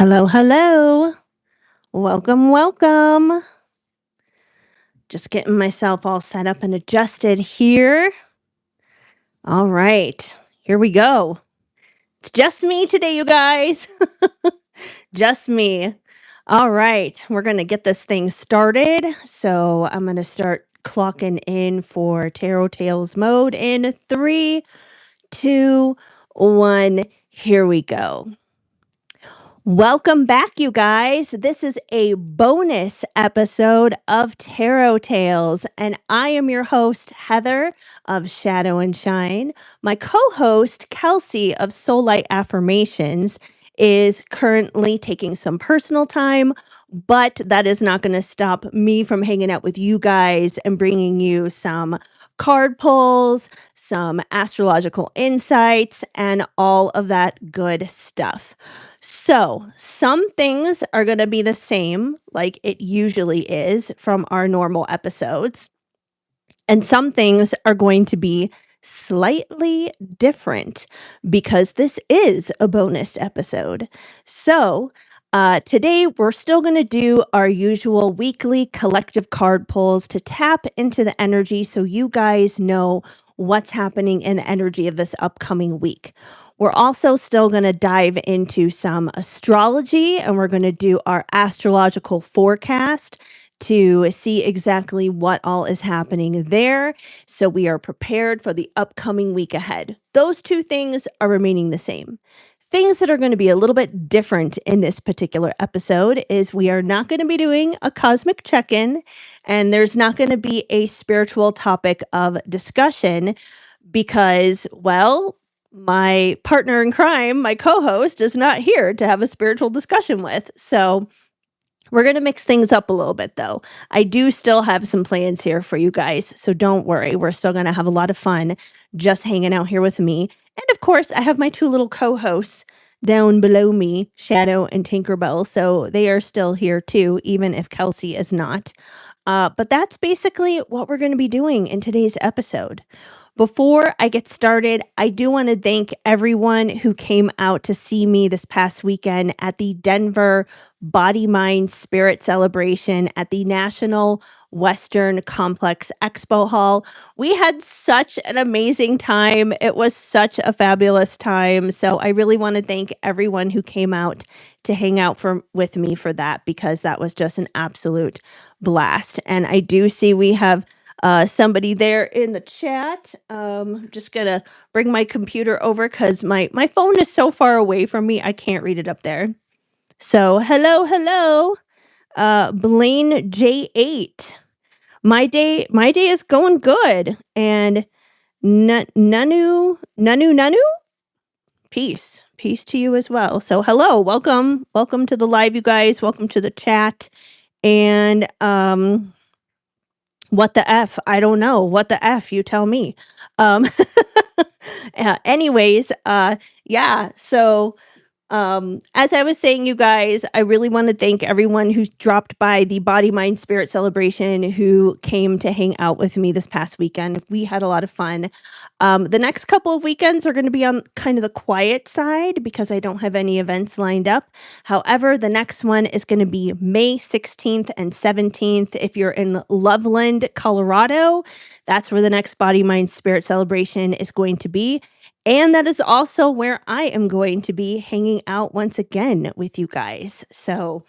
Hello, hello. Welcome, welcome. Just getting myself all set up and adjusted here. All right, here we go. It's just me today, you guys. Just me. All right, we're going to get this thing started. So I'm going to start clocking in for Tarot Tales mode in 3, 2, 1. Here we go. Welcome back, you guys. This is a bonus episode of Tarot Tales, and I am your host, Heather of Shadow and Shine. My co host, Kelsey of Soul Light Affirmations, is currently taking some personal time, but that is not going to stop me from hanging out with you guys and bringing you some card pulls, some astrological insights, and all of that good stuff. So, some things are going to be the same, like it usually is from our normal episodes, and some things are going to be slightly different because this is a bonus episode. So, today we're still going to do our usual weekly collective card pulls to tap into the energy so you guys know what's happening in the energy of this upcoming week. We're also still going to dive into some astrology and we're going to do our astrological forecast to see exactly what all is happening there so we are prepared for the upcoming week ahead. Those two things are remaining the same. Things that are going to be a little bit different in this particular episode is we are not going to be doing a cosmic check-in and there's not going to be a spiritual topic of discussion because, well, my partner in crime, my co-host, is not here to have a spiritual discussion with. So we're going to mix things up a little bit, though. I do still have some plans here for you guys, so don't worry. We're still going to have a lot of fun just hanging out here with me. And of course, I have my two little co-hosts down below me, Shadow and Tinkerbell, so they are still here too, even if Kelsey is not. But that's basically what we're going to be doing in today's episode. Before I get started, I do want to thank everyone who came out to see me this past weekend at the Denver Body, Mind, Spirit celebration at the National Western Complex Expo Hall. We had such an amazing time. It was such a fabulous time. So I really want to thank everyone who came out to hang out with me for that because that was just an absolute blast. And I do see we have somebody there in the chat. Just gonna bring my computer over because my phone is so far away from me, I can't read it up there. So hello, Blaine J8. My day is going good, and Nanu, peace to you as well. So hello, welcome to the live, you guys. Welcome to the chat, and what the F? I don't know. What the F? You tell me. Um, anyways, yeah. So, as I was saying, you guys, I really want to thank everyone who's dropped by the Body, Mind, Spirit celebration who came to hang out with me this past weekend. We had a lot of fun. The next couple of weekends are going to be on kind of the quiet side because I don't have any events lined up. However, the next one is going to be May 16th and 17th. If you're in Loveland, Colorado, that's where the next Body, Mind, Spirit celebration is going to be. And that is also where I am going to be hanging out once again with you guys. So,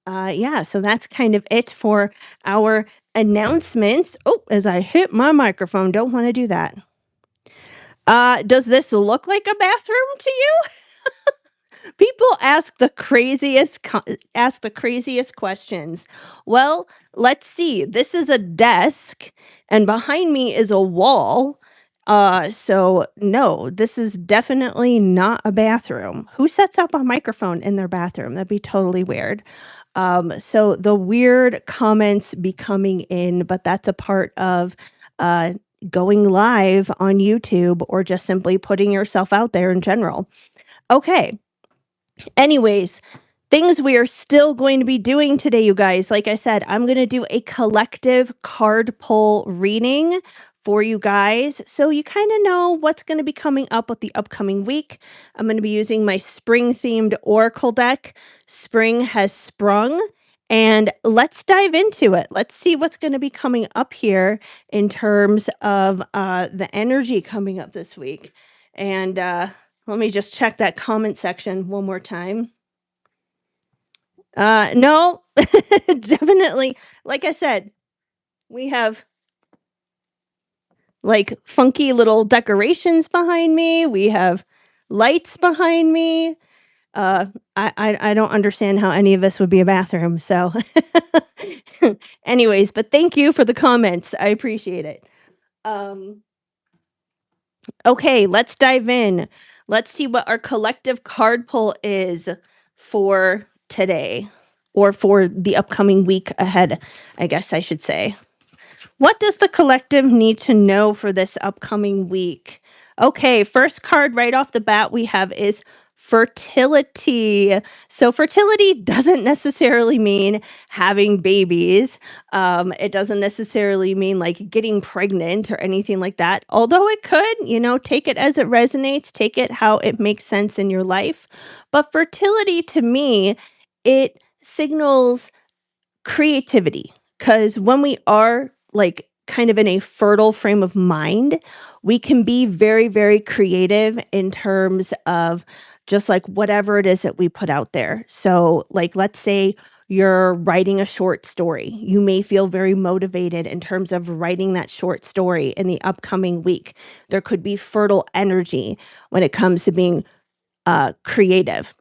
yeah, so that's kind of it for our announcements. Oh, as I hit my microphone, don't want to do that. Does this look like a bathroom to you? People ask the craziest questions. Well, let's see. This is a desk, and behind me is a wall. So no, this is definitely not a bathroom. Who sets up a microphone in their bathroom? That'd be totally weird. So the weird comments be coming in, but that's a part of going live on YouTube or just simply putting yourself out there in general. Okay. Anyways, things we are still going to be doing today, you guys. Like I said, I'm going to do a collective card pull reading for you guys so you kind of know what's going to be coming up with the upcoming week. I'm going to be using my spring themed oracle deck. Spring has sprung, and let's dive into it. Let's see what's going to be coming up here in terms of the energy coming up this week. And let me just check that comment section one more time. No, definitely. Like I said, we have like funky little decorations behind me. We have lights behind me. I don't understand how any of this would be a bathroom. So, anyways, but thank you for the comments. I appreciate it. Okay, let's dive in. Let's see what our collective card pull is for today, or for the upcoming week ahead, I guess I should say. What does the collective need to know for this upcoming week? Okay, first card right off the bat we have is fertility. So fertility doesn't necessarily mean having babies. It doesn't necessarily mean like getting pregnant or anything like that. Although it could, take it as it resonates, take it how it makes sense in your life. But fertility to me, it signals creativity, because when we are like kind of in a fertile frame of mind, we can be very, very creative in terms of just like whatever it is that we put out there. So, like, let's say you're writing a short story. You may feel very motivated in terms of writing that short story in the upcoming week. There could be fertile energy when it comes to being creative.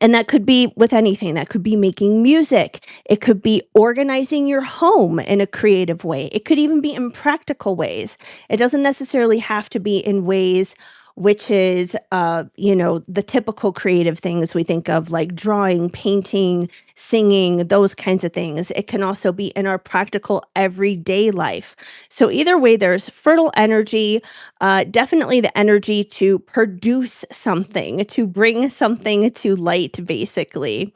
And that could be with anything. That could be making music. It could be organizing your home in a creative way. It could even be in practical ways. It doesn't necessarily have to be in ways which is, the typical creative things we think of, like drawing, painting, singing, those kinds of things. It can also be in our practical everyday life. So either way, there's fertile energy, definitely the energy to produce something, to bring something to light, basically.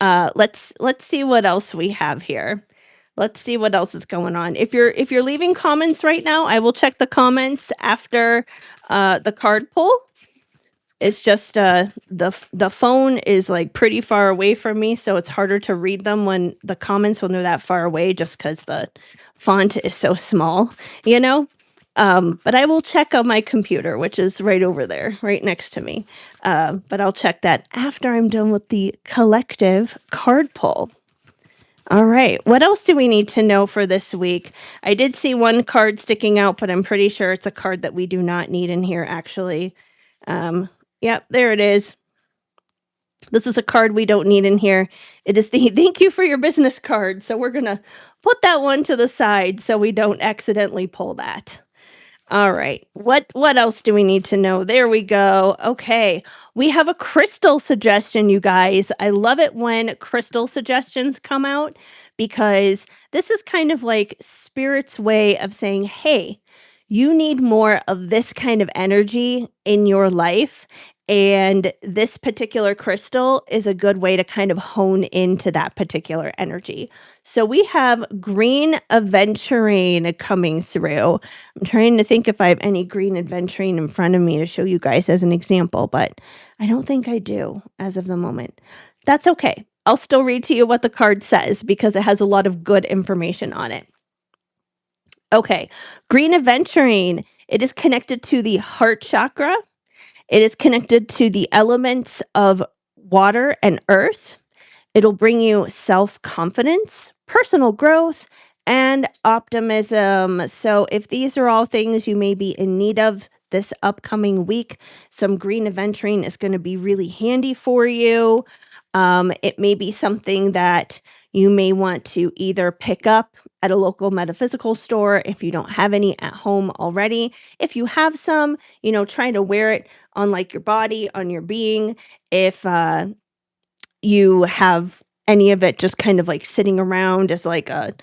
Let's see what else we have here. Let's see what else is going on. If you're leaving comments right now, I will check the comments after the card pull. It's just the phone is like pretty far away from me, so it's harder to read them when they're that far away, just because the font is so small, you know. But I will check on my computer, which is right over there, right next to me. But I'll check that after I'm done with the collective card pull. All right. What else do we need to know for this week? I did see one card sticking out, but I'm pretty sure it's a card that we do not need in here, actually. Yep, there it is. This is a card we don't need in here. It is the thank you for your business card. So we're going to put that one to the side so we don't accidentally pull that. All right. What else do we need to know? There we go. Okay. We have a crystal suggestion, you guys. I love it when crystal suggestions come out, because this is kind of like Spirit's way of saying, hey, you need more of this kind of energy in your life. And this particular crystal is a good way to kind of hone into that particular energy. So we have green aventurine coming through. I'm trying to think if I have any green aventurine in front of me to show you guys as an example, but I don't think I do as of the moment. That's okay. I'll still read to you what the card says, because it has a lot of good information on it. Okay, green aventurine. It is connected to the heart chakra. It is connected to the elements of water and earth. It'll bring you self-confidence, personal growth, and optimism. So if these are all things you may be in need of this upcoming week, some green aventurine is going to be really handy for you. It may be something that you may want to either pick up at a local metaphysical store if you don't have any at home already. If you have some, try to wear it on like your body, on your being. If you have any of it just kind of like sitting around as like a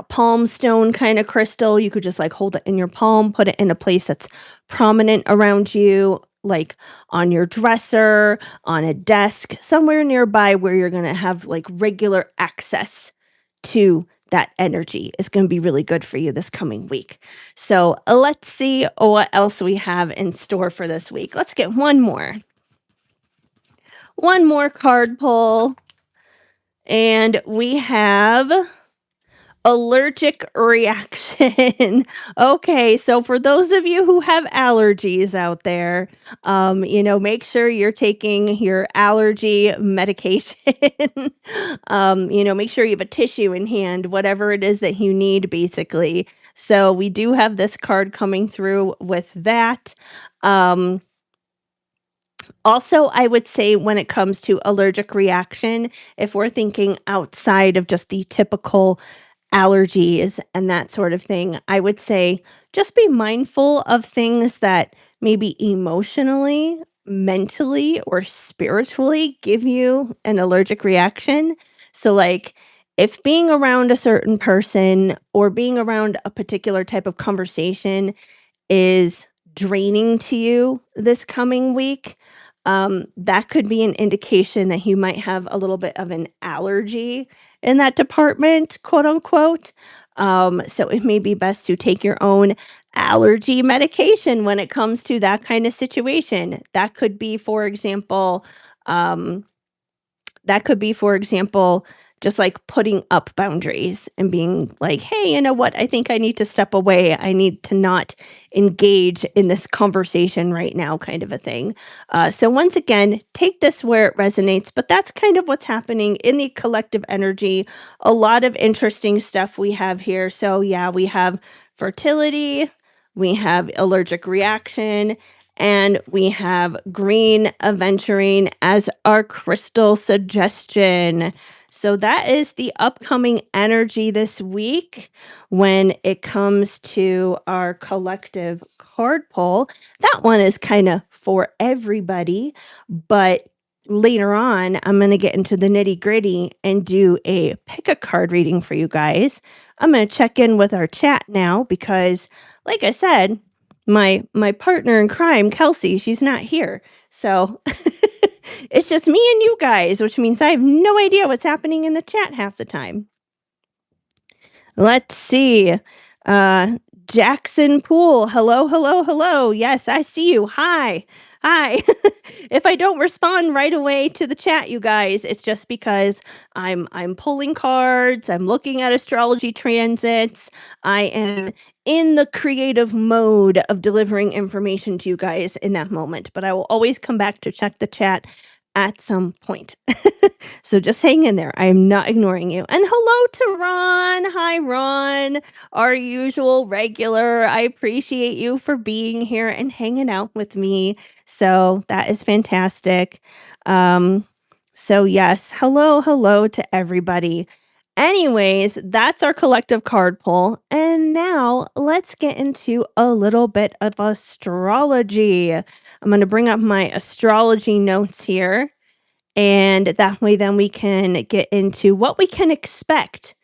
palm stone kind of crystal, you could just like hold it in your palm, put it in a place that's prominent around you, like on your dresser, on a desk, somewhere nearby where you're going to have like regular access to that energy is going to be really good for you this coming week. So let's see what else we have in store for this week. Let's get one more card pull. And we have allergic reaction. Okay, so for those of you who have allergies out there, make sure you're taking your allergy medication. Make sure you have a tissue in hand, whatever it is that you need, basically. So we do have this card coming through with that. Also, I would say when it comes to allergic reaction, if we're thinking outside of just the typical allergies and that sort of thing, I would say just be mindful of things that maybe emotionally, mentally, or spiritually give you an allergic reaction. So, like, if being around a certain person or being around a particular type of conversation is draining to you this coming week, that could be an indication that you might have a little bit of an allergy in that department, quote unquote. So it may be best to take your own allergy medication when it comes to that kind of situation. Um, that could be, for example, just like putting up boundaries and being like, hey, you know what? I think I need to step away. I need to not engage in this conversation right now, kind of a thing. So, once again, take this where it resonates, but that's kind of what's happening in the collective energy. A lot of interesting stuff we have here. So, yeah, we have fertility, we have allergic reaction, and we have green aventurine as our crystal suggestion. So that is the upcoming energy this week when it comes to our collective card pull. That one is kind of for everybody, but later on, I'm going to get into the nitty gritty and do a pick a card reading for you guys. I'm going to check in with our chat now because, like I said, my partner in crime, Kelsey, she's not here. So it's just me and you guys, which means I have no idea what's happening in the chat half the time. Let's see. Jackson Poole. Hello, hello, hello. Yes, I see you. Hi. Hi. If I don't respond right away to the chat, you guys, it's just because I'm pulling cards, I'm looking at astrology transits. I am in the creative mode of delivering information to you guys in that moment, but I will always come back to check the chat at some point. So just hang in there. I am not ignoring you. And hello to Ron. Hi, Ron, our usual regular. I appreciate you for being here and hanging out with me. So that is fantastic. So yes, hello to everybody. Anyways, that's our collective card pull. And now let's get into a little bit of astrology. I'm going to bring up my astrology notes here. And that way, then we can get into what we can expect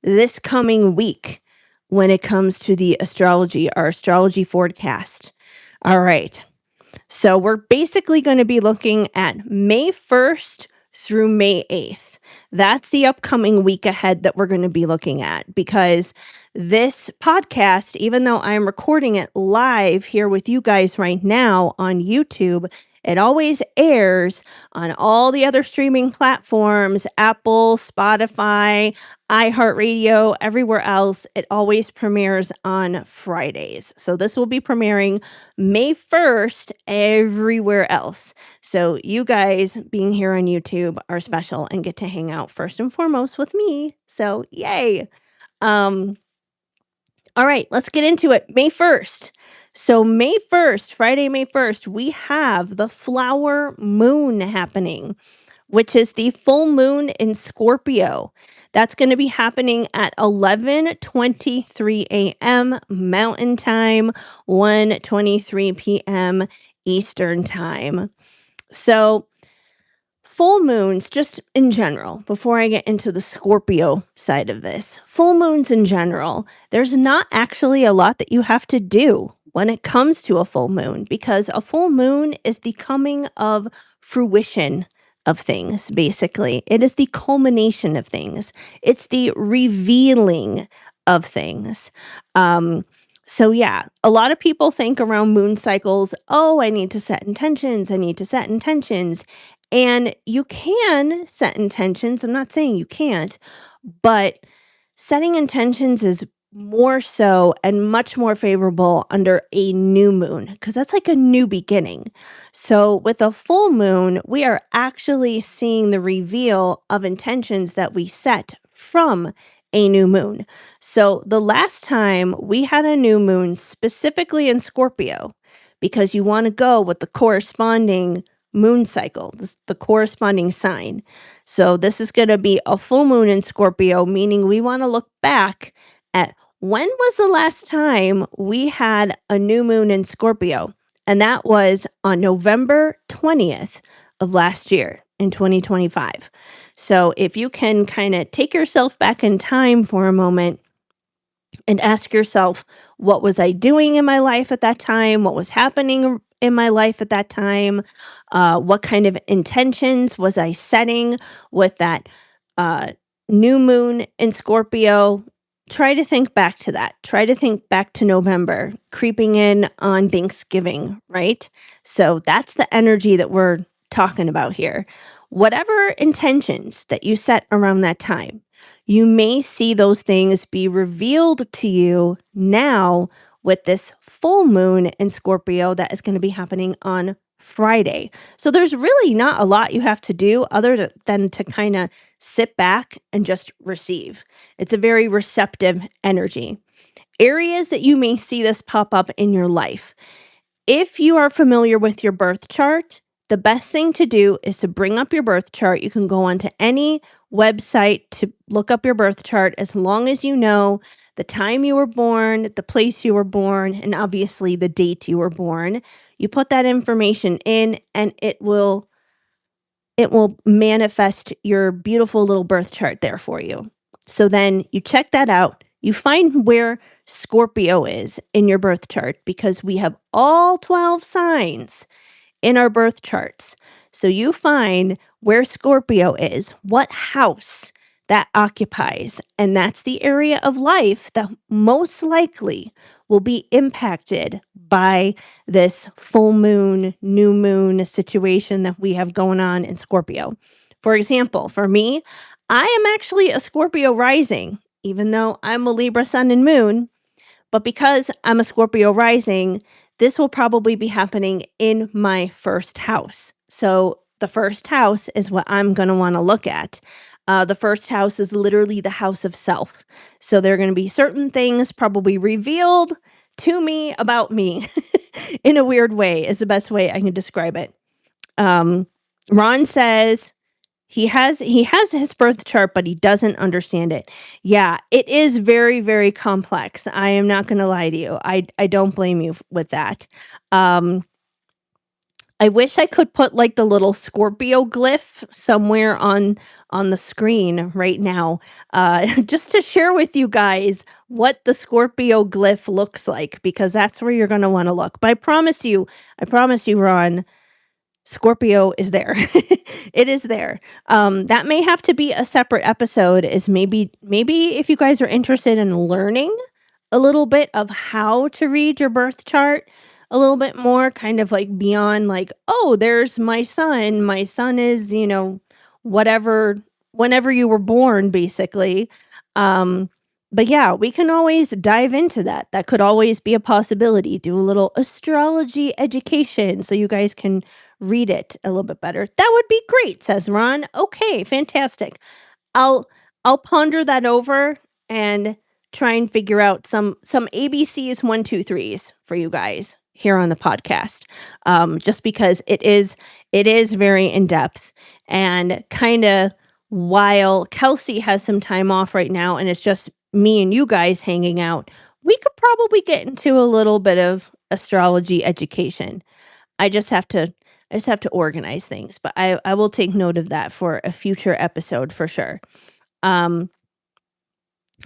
this coming week when it comes to the astrology, our astrology forecast. All right. So we're basically going to be looking at May 1st through May 8th. That's the upcoming week ahead that we're going to be looking at, because this podcast, even though I'm recording it live here with you guys right now on YouTube, it always airs on all the other streaming platforms, Apple, Spotify, iHeartRadio, everywhere else. It always premieres on Fridays. So this will be premiering May 1st everywhere else. So you guys being here on YouTube are special and get to hang out first and foremost with me. So yay. All right, let's get into it. May 1st. So May 1st, Friday, May 1st, we have the flower moon happening, which is the full moon in Scorpio. That's going to be happening at 11:23 a.m. Mountain Time, 1:23 p.m. Eastern Time. So full moons, just in general, before I get into the Scorpio side of this, full moons in general, there's not actually a lot that you have to do when it comes to a full moon, because a full moon is the coming of fruition of things, basically. It is the culmination of things. It's the revealing of things. Um, so yeah, a lot of people think around moon cycles, oh, I need to set intentions. I need to set intentions. And you can set intentions. I'm not saying you can't, but setting intentions is more so and much more favorable under a new moon because that's like a new beginning. So, with a full moon, we are actually seeing the reveal of intentions that we set from a new moon. So, the last time we had a new moon, specifically in Scorpio, because you want to go with the corresponding moon cycle, the corresponding sign. So, this is going to be a full moon in Scorpio, meaning we want to look back at when was the last time we had a new moon in Scorpio? And that was on November 20th of last year in 2025. So if you can kind of take yourself back in time for a moment and ask yourself, what was I doing in my life at that time? What was happening in my life at that time? What kind of intentions was I setting with that uh, new moon in Scorpio? Try to think back to that. Try to think back to November, creeping in on Thanksgiving, right? So that's the energy that we're talking about here. Whatever intentions that you set around that time, you may see those things be revealed to you now with this full moon in Scorpio that is going to be happening on Friday. So there's really not a lot you have to do other than to kind of sit back and just receive. It's a very receptive energy. Areas that you may see this pop up in your life. If you are familiar with your birth chart, the best thing to do is to bring up your birth chart. You can go onto any website to look up your birth chart as long as you know the time you were born, the place you were born, and obviously the date you were born. You put that information in and it will manifest your beautiful little birth chart there for you. So then you check that out. You find where Scorpio is in your birth chart because we have all 12 signs in our birth charts. So you find where Scorpio is, what house that occupies, and that's the area of life that most likely will be impacted by this full moon, new moon situation that we have going on in Scorpio. For example, for me, I am actually a Scorpio rising, even though I'm a Libra sun and moon. But because I'm a Scorpio rising, this will probably be happening in my first house. So the first house is what I'm going to want to look at. The first house is literally the house of self. So there are going to be certain things probably revealed to me about me in a weird way, is the best way I can describe it. Ron says, he has his birth chart, but he doesn't understand it. Yeah, it is very, very complex. I am not going to lie to you. I don't blame you with that. I wish I could put like the little Scorpio glyph somewhere on the screen right now, just to share with you guys what the Scorpio glyph looks like, because that's where you're going to want to look. But I promise you, Ron, Scorpio is there. It is there. That may have to be a separate episode. Is maybe if you guys are interested in learning a little bit of how to read your birth chart a little bit more, kind of like beyond like, oh, there's my son. My son is, whatever, whenever you were born, basically. Um, but yeah, we can always dive into that. That could always be a possibility. Do a little astrology education so you guys can read it a little bit better. That would be great, says Ron. Okay, fantastic. I'll ponder that over and try and figure out some ABCs 1, 2, 3s for you guys here on the podcast. Just because it is very in depth and kind of, while Kelsey has some time off right now and it's just me and you guys hanging out, we could probably get into a little bit of astrology education. I just have to organize things, but I will take note of that for a future episode for sure.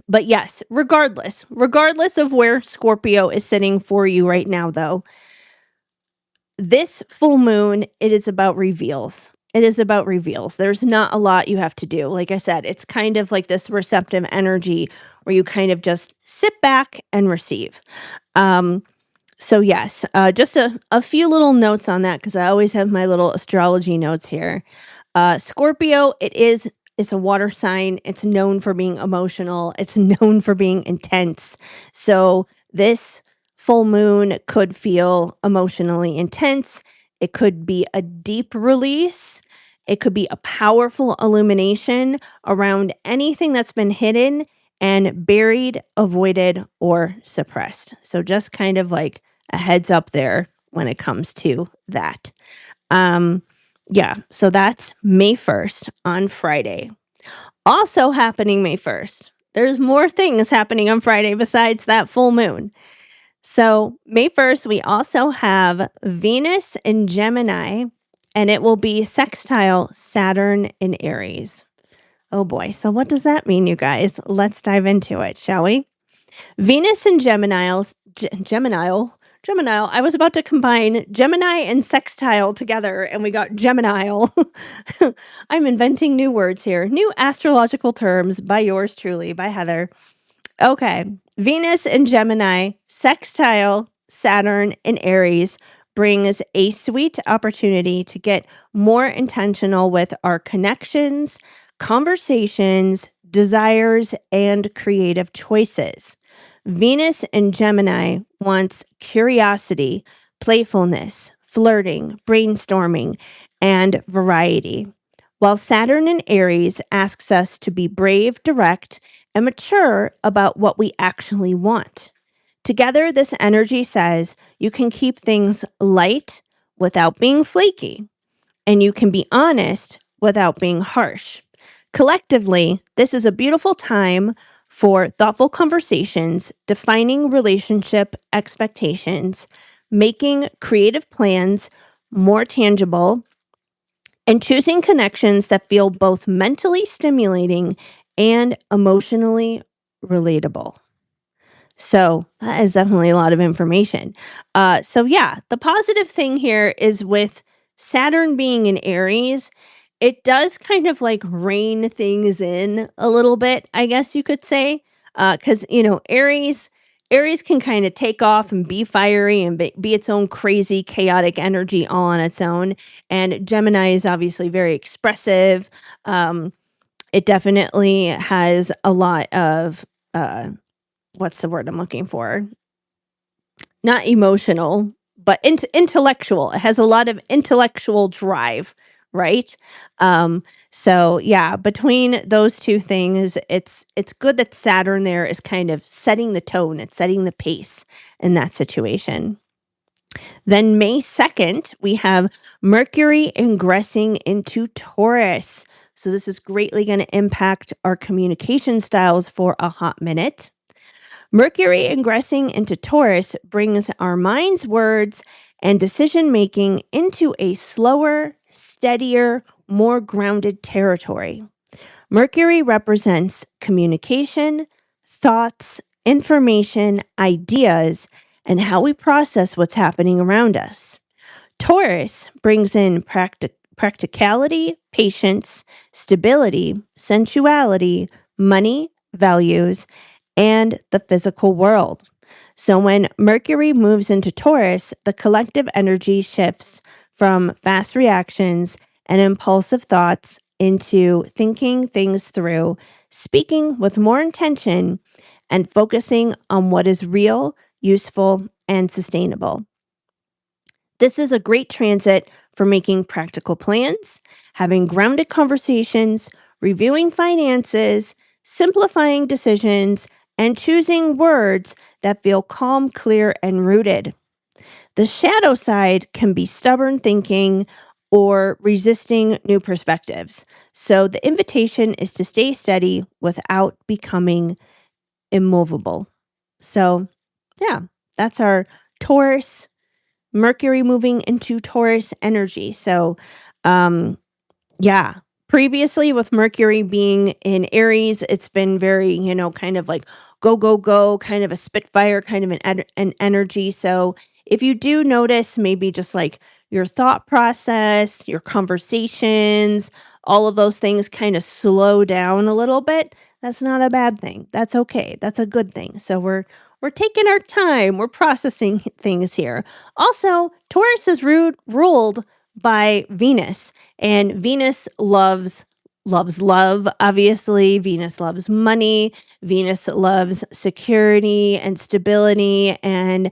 But yes, regardless of where Scorpio is sitting for you right now, though, this full moon, it is about reveals. It is about reveals. There's not a lot you have to do. Like I said, it's kind of like this receptive energy where you kind of just sit back and receive. Um, so yes, just a few little notes on that because I always have my little astrology notes here. Scorpio, it's a water sign. It's known for being emotional. It's known for being intense. So this full moon could feel emotionally intense. It could be a deep release. It could be a powerful illumination around anything that's been hidden and buried, avoided, or suppressed. So just kind of like a heads up there when it comes to that. Um, yeah, so that's May 1st on Friday. Also happening May 1st. There's more things happening on Friday besides that full moon. So, May 1st, we also have Venus in Gemini, and it will be sextile Saturn in Aries. Oh boy. So, what does that mean, you guys? Let's dive into it, shall we? Venus and Gemini. I was about to combine Gemini and sextile together, and we got Gemini. I'm inventing new words here, new astrological terms by yours truly, by Heather. Okay. Venus in Gemini, sextile Saturn in Aries brings a sweet opportunity to get more intentional with our connections, conversations, desires, and creative choices. Venus in Gemini wants curiosity, playfulness, flirting, brainstorming, and variety. While Saturn in Aries asks us to be brave, direct, and mature about what we actually want. Together, this energy says you can keep things light without being flaky, and you can be honest without being harsh. Collectively, this is a beautiful time for thoughtful conversations, defining relationship expectations, making creative plans more tangible, and choosing connections that feel both mentally stimulating and emotionally relatable. So that is definitely a lot of information. So yeah, the positive thing here is with Saturn being in Aries, it does kind of like rein things in a little bit, I guess you could say. Because Aries can kind of take off and be fiery and be its own crazy, chaotic energy all on its own. And Gemini is obviously very expressive. It definitely has a lot of what's the word I'm looking for? Not emotional, but intellectual. It has a lot of intellectual drive, right? So yeah, between those two things, it's good that Saturn there is kind of setting the tone, it's setting the pace in that situation. Then May 2nd, we have Mercury ingressing into Taurus. So this is greatly going to impact our communication styles for a hot minute. Mercury ingressing into Taurus brings our minds, words, and decision making into a slower, steadier, more grounded territory. Mercury represents communication, thoughts, information, ideas, and how we process what's happening around us. Taurus brings in practicality, patience, stability, sensuality, money, values, and the physical world. So when Mercury moves into Taurus, the collective energy shifts from fast reactions and impulsive thoughts into thinking things through, speaking with more intention, and focusing on what is real, useful, and sustainable. This is a great transit for making practical plans, having grounded conversations, reviewing finances, simplifying decisions, and choosing words that feel calm, clear, and rooted. The shadow side can be stubborn thinking or resisting new perspectives. So the invitation is to stay steady without becoming immovable. So, yeah, that's our Taurus, Mercury moving into Taurus energy. So, yeah, previously with Mercury being in Aries, it's been very, kind of like go, go, go, kind of a spitfire, kind of an energy. So if you do notice maybe just like your thought process, your conversations, all of those things kind of slow down a little bit, that's not a bad thing. That's okay. That's a good thing. So we're taking our time. We're processing things here. Also, Taurus is ruled by Venus, and Venus loves love. Obviously, Venus loves money. Venus loves security and stability and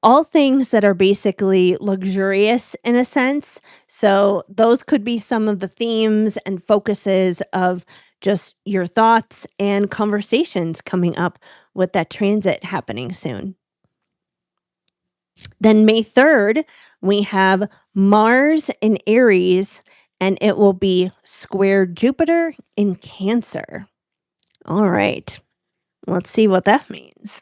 all things that are basically luxurious in a sense. So, those could be some of the themes and focuses of just your thoughts and conversations coming up with that transit happening soon. Then, May 3rd, we have Mars in Aries, and it will be square Jupiter in Cancer. All right, let's see what that means.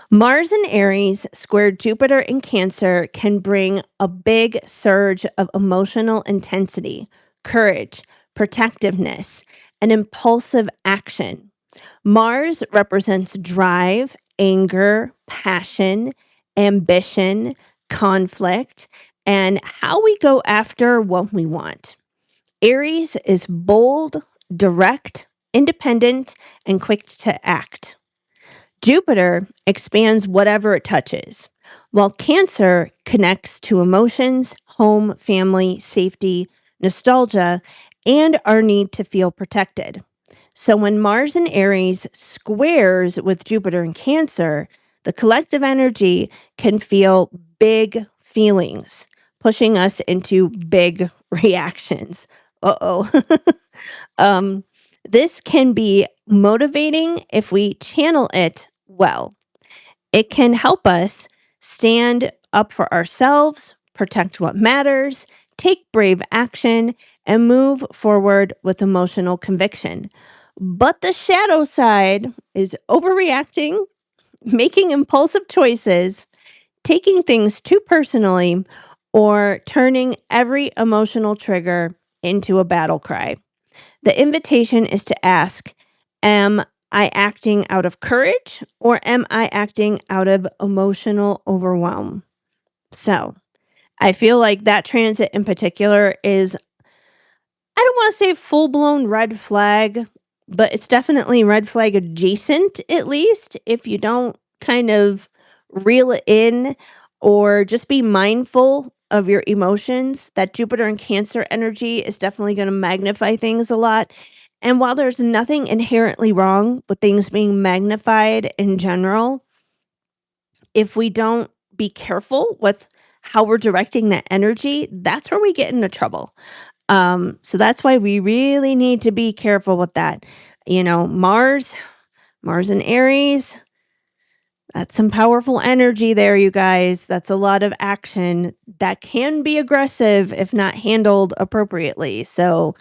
Mars in Aries squared Jupiter in Cancer can bring a big surge of emotional intensity, courage, protectiveness, and impulsive action. Mars represents drive, anger, passion, ambition, conflict, and how we go after what we want. Aries is bold, direct, independent, and quick to act. Jupiter expands whatever it touches, while Cancer connects to emotions, home, family, safety, nostalgia, and our need to feel protected. So when Mars in Aries squares with Jupiter in Cancer, the collective energy can feel big feelings, pushing us into big reactions. Uh-oh. um, this can be motivating if we channel it well. It can help us stand up for ourselves, protect what matters, take brave action, and move forward with emotional conviction. But the shadow side is overreacting, making impulsive choices, taking things too personally, or turning every emotional trigger into a battle cry. The invitation is to ask, am I acting out of courage or am I acting out of emotional overwhelm? So I feel like that transit in particular is, I don't want to say full blown red flag, but it's definitely red flag adjacent, at least, if you don't kind of reel it in or just be mindful of your emotions. That Jupiter and Cancer energy is definitely going to magnify things a lot. And while there's nothing inherently wrong with things being magnified in general, if we don't be careful with how we're directing that energy, that's where we get into trouble. So that's why we really need to be careful with that. Mars in Aries, that's some powerful energy there, you guys. That's a lot of action that can be aggressive if not handled appropriately. So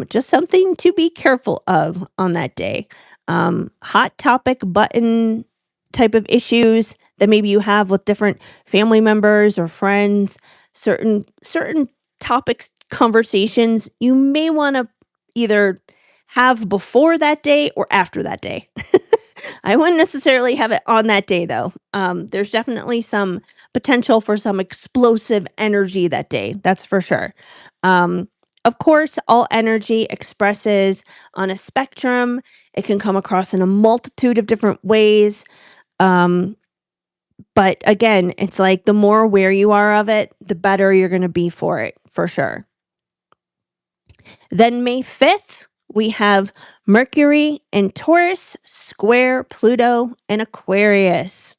just something to be careful of on that day. Hot topic button type of issues that maybe you have with different family members or friends, certain topics, conversations you may want to either have before that day or after that day. I wouldn't necessarily have it on that day though. There's definitely some potential for some explosive energy that day. That's for sure. Of course, all energy expresses on a spectrum. It can come across in a multitude of different ways. But again, it's like the more aware you are of it, the better you're going to be for it, for sure. Then May 5th, we have Mercury in Taurus square Pluto in Aquarius.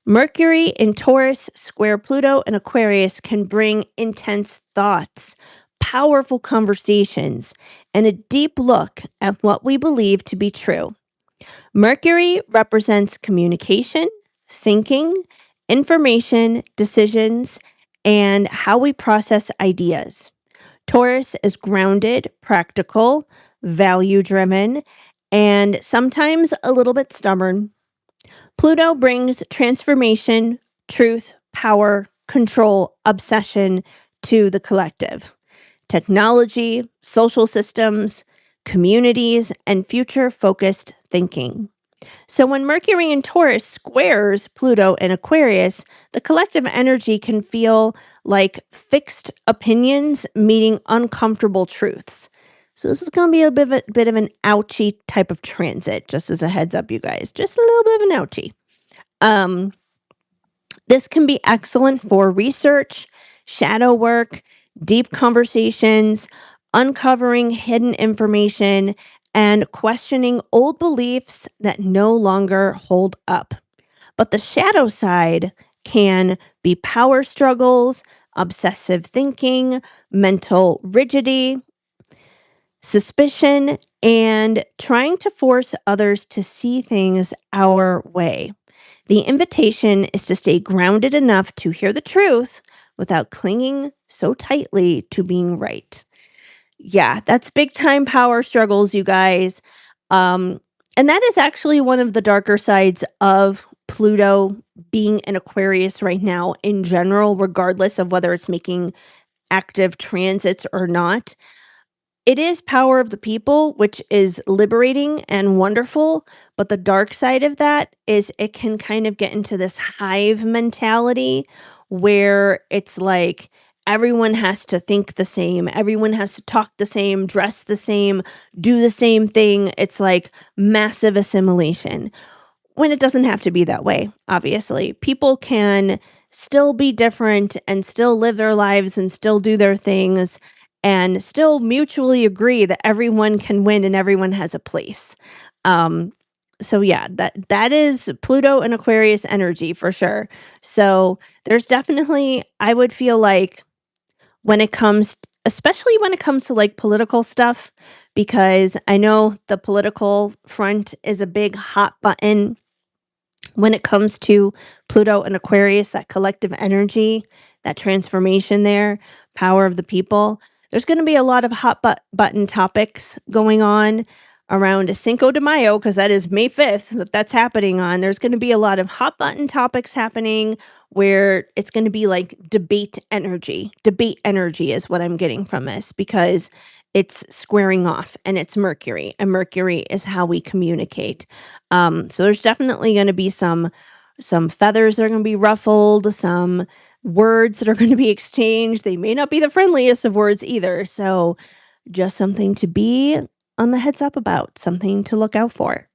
Mercury in Taurus square Pluto in Aquarius can bring intense thoughts, powerful conversations, and a deep look at what we believe to be true. Mercury represents communication, thinking, information, decisions, and how we process ideas. Taurus is grounded, practical, value driven, and sometimes a little bit stubborn. Pluto brings transformation, truth, power, control, obsession to the collective. Technology, social systems, communities, and future focused thinking. So when Mercury in Taurus squares Pluto in Aquarius, the collective energy can feel like fixed opinions meeting uncomfortable truths. So this is going to be a bit of an ouchy type of transit, just as a heads up, you guys. Just a little bit of an ouchie. Um, this can be excellent for research, shadow work, deep conversations, uncovering hidden information, and questioning old beliefs that no longer hold up. But the shadow side can be power struggles, obsessive thinking, mental rigidity, suspicion, and trying to force others to see things our way. The invitation is to stay grounded enough to hear the truth without clinging so tightly to being right. Yeah, that's big time power struggles, you guys. Um, and that is actually one of the darker sides of Pluto being in Aquarius right now in general, regardless of whether it's making active transits or not. It is power of the people, which is liberating and wonderful, but the dark side of that is it can kind of get into this hive mentality where it's like everyone has to think the same, everyone has to talk the same, dress the same, do the same thing. It's like massive assimilation when it doesn't have to be that way, obviously. People can still be different and still live their lives and still do their things and still mutually agree that everyone can win and everyone has a place. Um, so yeah, that is Pluto and Aquarius energy for sure. So there's definitely, I would feel like when it comes, especially when it comes to like political stuff, because I know the political front is a big hot button when it comes to Pluto and Aquarius, that collective energy, that transformation there, power of the people, there's going to be a lot of hot button topics going on around Cinco de Mayo, because that is May 5th that's happening on. There's going to be a lot of hot button topics happening where it's going to be like debate energy. Debate energy is what I'm getting from this because it's squaring off and it's Mercury, and Mercury is how we communicate. So there's definitely going to be some feathers that are going to be ruffled, some words that are going to be exchanged. They may not be the friendliest of words either. So just something to be on the heads up about, something to look out for.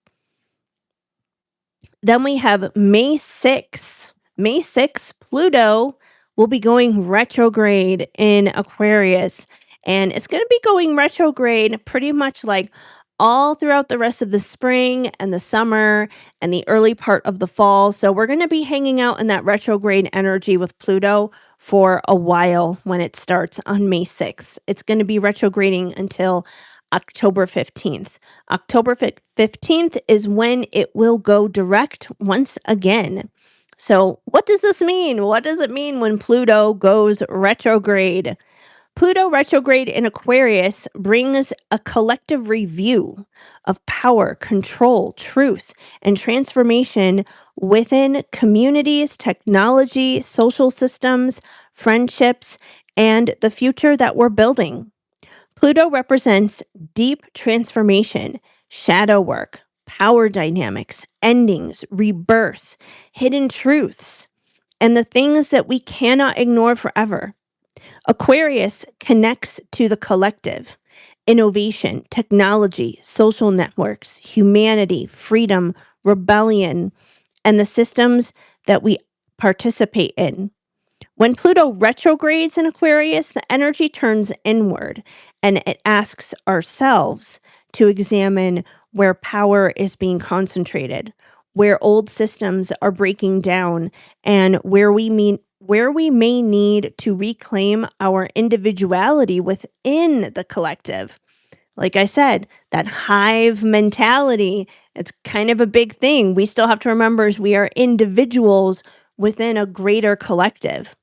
Then we have May 6th. May 6th, Pluto will be going retrograde in Aquarius. And it's going to be going retrograde pretty much like all throughout the rest of the spring and the summer and the early part of the fall. So we're going to be hanging out in that retrograde energy with Pluto for a while when it starts on May 6th. It's going to be retrograding until October 15th. October 15th is when it will go direct once again. So, what does this mean? What does it mean when Pluto goes retrograde? Pluto retrograde in Aquarius brings a collective review of power, control, truth, and transformation within communities, technology, social systems, friendships, and the future that we're building. Pluto represents deep transformation, shadow work, power dynamics, endings, rebirth, hidden truths, and the things that we cannot ignore forever. Aquarius connects to the collective, innovation, technology, social networks, humanity, freedom, rebellion, and the systems that we participate in. When Pluto retrogrades in Aquarius, the energy turns inward and it asks ourselves to examine where power is being concentrated, where old systems are breaking down, and where we may need to reclaim our individuality within the collective. Like I said, that hive mentality, it's kind of a big thing. We still have to remember is we are individuals within a greater collective.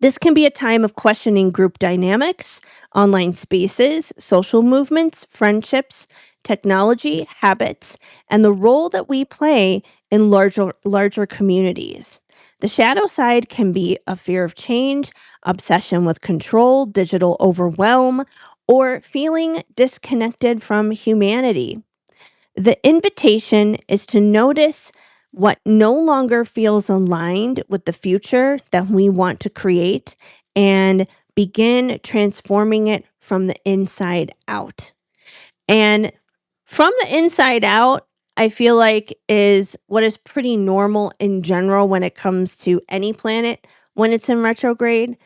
This can be a time of questioning group dynamics, online spaces, social movements, friendships, technology, habits, and the role that we play in larger communities. The shadow side can be a fear of change, obsession with control, digital overwhelm, or feeling disconnected from humanity. The invitation is to notice what no longer feels aligned with the future that we want to create and begin transforming it from the inside out. And from the inside out, I feel like is what is pretty normal in general when it comes to any planet when it's in retrograde.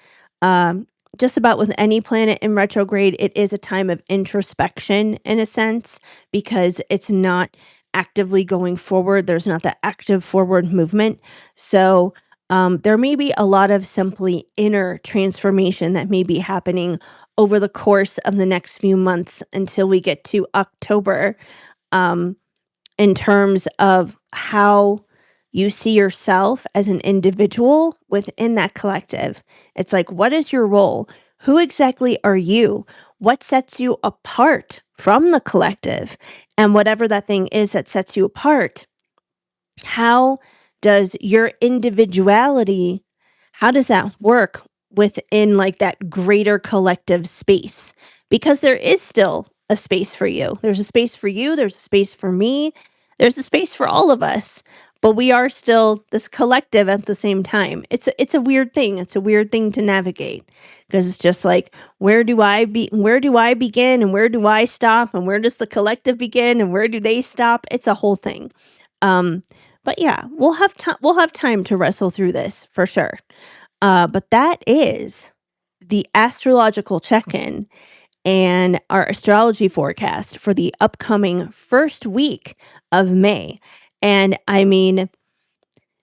Um, just about with any planet in retrograde, it is a time of introspection in a sense because it's not actively going forward. There's not that active forward movement. So there may be a lot of simply inner transformation that may be happening over the course of the next few months until we get to October, um, in terms of how you see yourself as an individual within that collective. It's like, what is your role? Who exactly are you? What sets you apart from the collective? And whatever that thing is that sets you apart, how does your individuality, how does that work within like that greater collective space? Because there is still a space for you. There's a space for you, there's a space for me, there's a space for all of us, but we are still this collective at the same time. It's a weird thing. It's a weird thing to navigate because it's just like where do I begin and where do I stop and where does the collective begin and where do they stop? It's a whole thing. Um but yeah, we'll have time to wrestle through this for sure. But that is the astrological check-in and our astrology forecast for the upcoming first week of May. And I mean,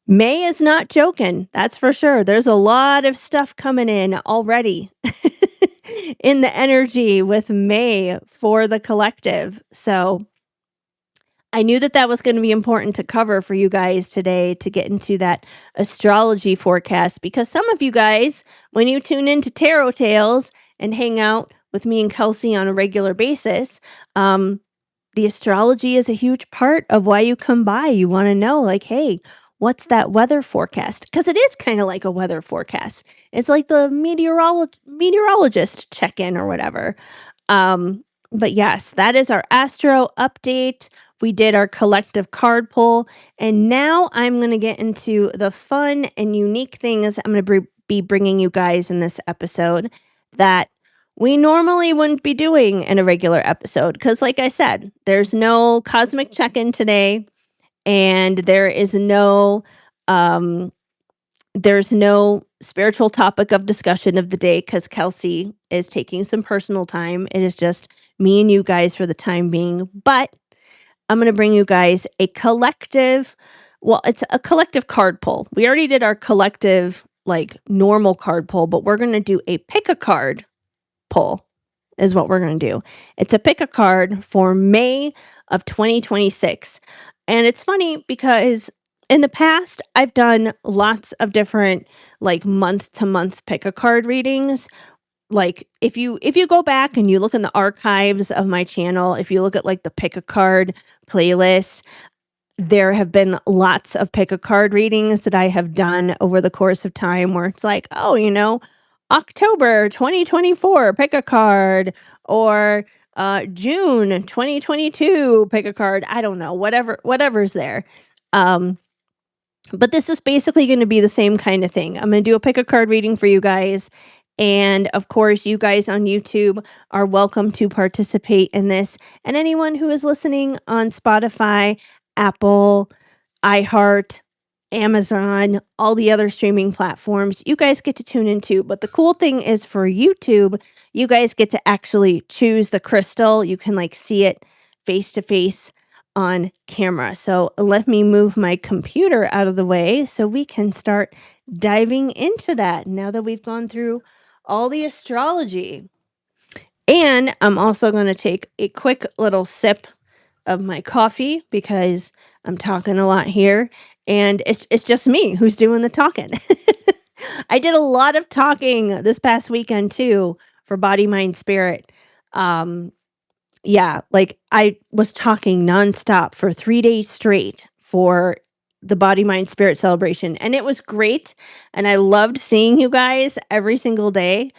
May is not joking, that's for sure. There's a lot of stuff coming in already in the energy with May for the collective. So I knew that that was going to be important to cover for you guys today to get into that astrology forecast because some of you guys, when you tune into Tarot Tales and hang out with me and Kelsey on a regular basis, the astrology is a huge part of why you come by. You want to know, like, hey, what's that weather forecast? Because it is kind of like a weather forecast. It's like the meteorologist check in or whatever. But yes, that is our astro update. We did our collective card pull, and now I'm going to get into the fun and unique things I'm going to be bringing you guys in this episode that we normally wouldn't be doing in a regular episode. Because, like I said, there's no cosmic check in today, and there's no spiritual topic of discussion of the day because Kelsey is taking some personal time. It is just me and you guys for the time being. But I'm going to bring you guys a collective, well, it's a collective card pull. We already did our collective, like normal card pull, but we're going to do a pick a card pull, is what we're going to do. It's a pick a card for May of 2026. And it's funny because in the past, I've done lots of different like month to month pick a card readings. Like if you go back and you look in the archives of my channel, if you look at like the pick a card playlist, there have been lots of pick a card readings that I have done over the course of time where it's like, oh, October 2024, pick a card, or June 2022, pick a card. I don't know, whatever's there. But this is basically going to be the same kind of thing. I'm going to do a pick a card reading for you guys. And of course, you guys on YouTube are welcome to participate in this. And anyone who is listening on Spotify, Apple, iHeart, Amazon, all the other streaming platforms, you guys get to tune into. But the cool thing is for YouTube, you guys get to actually choose the crystal. You can like see it face to face on camera. So let me move my computer out of the way so we can start diving into that now that we've gone through all the astrology. And I'm also going to take a quick little sip of my coffee because I'm talking a lot here and it's just me who's doing the talking. I did a lot of talking this past weekend too for Body, Mind, Spirit. Yeah, like I was talking nonstop for 3 days straight for the Body, Mind, Spirit celebration. And it was great. And I loved seeing you guys every single day.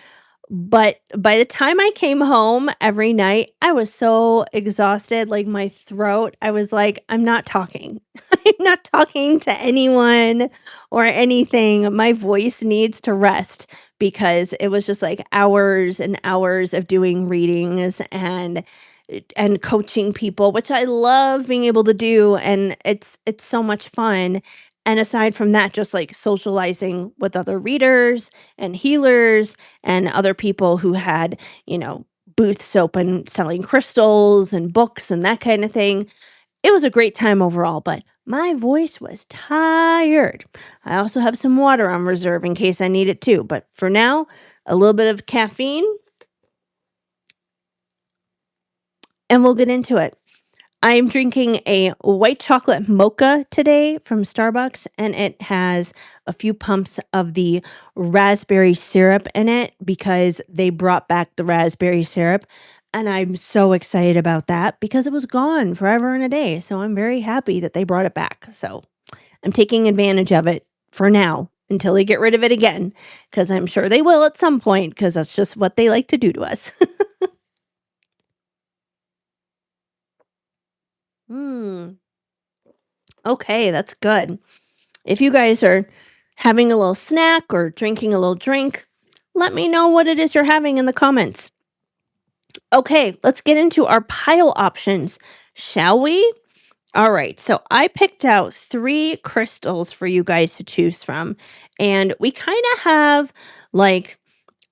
But by the time I came home every night, I was so exhausted, like my throat, I was like, "I'm not talking. I'm not talking to anyone or anything. My voice needs to rest," because it was just like hours and hours of doing readings and coaching people, which I love being able to do, and it's so much fun. And aside from that, just like socializing with other readers and healers and other people who had, booths open selling crystals and books and that kind of thing. It was a great time overall, but my voice was tired. I also have some water on reserve in case I need it too, but for now, a little bit of caffeine and we'll get into it. I'm drinking a white chocolate mocha today from Starbucks, and it has a few pumps of the raspberry syrup in it because they brought back the raspberry syrup. And I'm so excited about that because it was gone forever and a day. So I'm very happy that they brought it back. So I'm taking advantage of it for now until they get rid of it again because I'm sure they will at some point because that's just what they like to do to us. Hmm. Okay, that's good. If you guys are having a little snack or drinking a little drink, let me know what it is you're having in the comments. Okay, let's get into our pile options, shall we? All right, so I picked out 3 crystals for you guys to choose from, and we kind of have like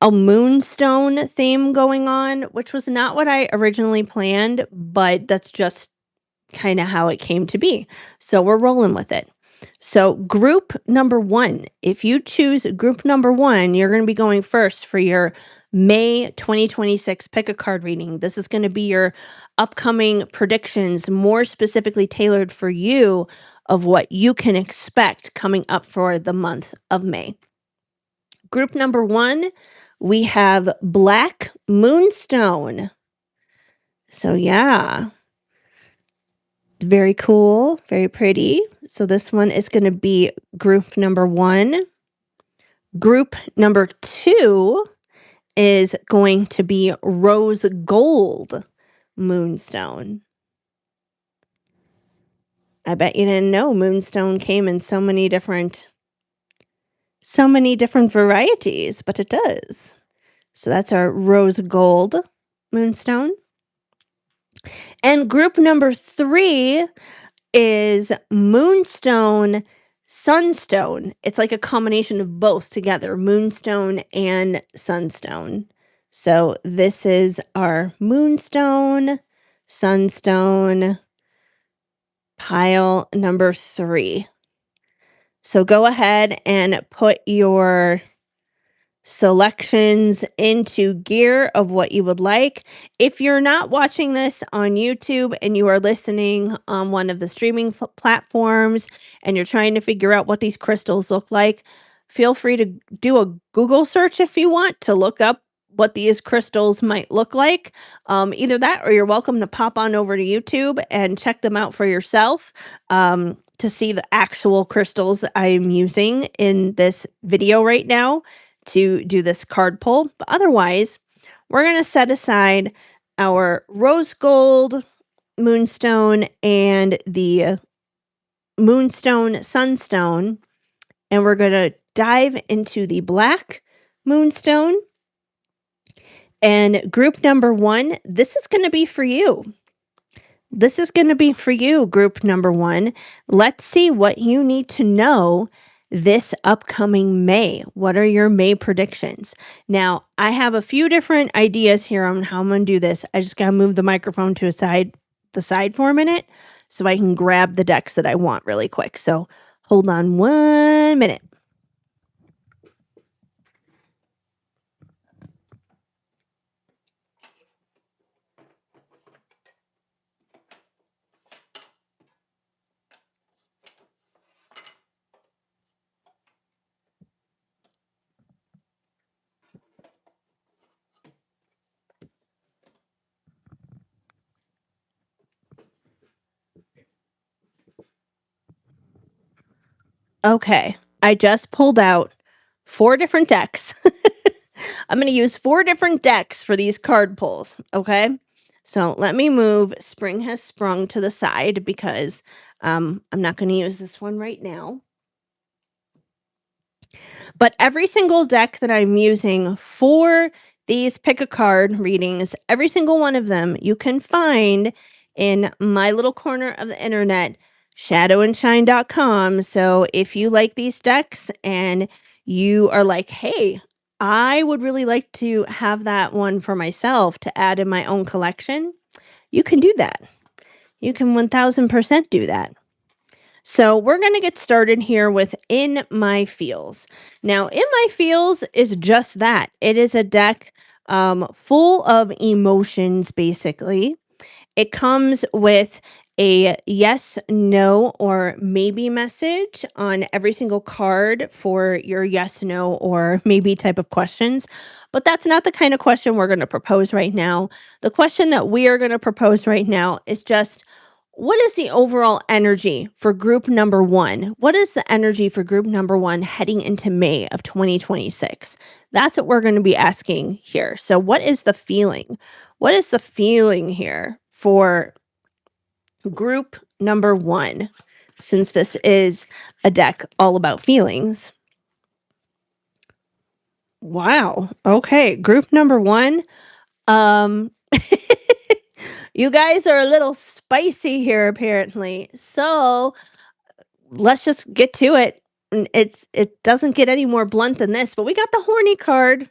a moonstone theme going on, which was not what I originally planned, but that's just kind of how it came to be. So we're rolling with it. So, group number 1, if you choose group number 1, you're going to be going first for your May 2026 pick a card reading. This is going to be your upcoming predictions, more specifically tailored for you of what you can expect coming up for the month of May. Group number 1, we have Black Moonstone. So, yeah, very cool, very pretty. So this one is going to be group number 1. Group number 2 is going to be Rose Gold Moonstone. I bet you didn't know moonstone came in so many different varieties, but it does. So that's our Rose Gold Moonstone. And group number 3 is Moonstone Sunstone. It's like a combination of both together, Moonstone and Sunstone. So this is our Moonstone, Sunstone pile number 3. So go ahead and put your selections into gear of what you would like. If you're not watching this on YouTube and you are listening on one of the streaming platforms and you're trying to figure out what these crystals look like, feel free to do a Google search if you want to look up what these crystals might look like. Either that or you're welcome to pop on over to YouTube and check them out for yourself. To see the actual crystals I'm using in this video right now to do this card pull. But otherwise, we're going to set aside our rose gold moonstone and the moonstone sunstone, and we're going to dive into the black moonstone. And group number 1, this is going to be for you. This is going to be for you, group number 1. Let's see what you need to know this upcoming May. What are your May predictions? Now, I have a few different ideas here on how I'm going to do this. I just got to move the microphone to the side for a minute so I can grab the decks that I want really quick. So hold on 1 minute. Okay, I just pulled out 4 different decks. I'm going to use 4 different decks for these card pulls, okay? So let me move Spring Has Sprung to the side because I'm not going to use this one right now. But every single deck that I'm using for these pick a card readings, every single one of them you can find in my little corner of the internet, shadowandshine.com. So if you like these decks and you are like, hey, I would really like to have that one for myself to add in my own collection, you can do that. You can 1000% do that. So we're going to get started here with In My Feels. Now, In My Feels is just that. It is a deck full of emotions, basically. It comes with a yes, no, or maybe message on every single card for your yes, no, or maybe type of questions. But that's not the kind of question we're going to propose right now. The question that we are going to propose right now is just, what is the overall energy for group number 1? What is the energy for group number 1 heading into May of 2026? That's what we're going to be asking here. So what is the feeling? What is the feeling here for group number 1, since this is a deck all about feelings? Wow. Okay, group number 1. You guys are a little spicy here, apparently. So let's just get to it. It doesn't get any more blunt than this, but we got the horny card.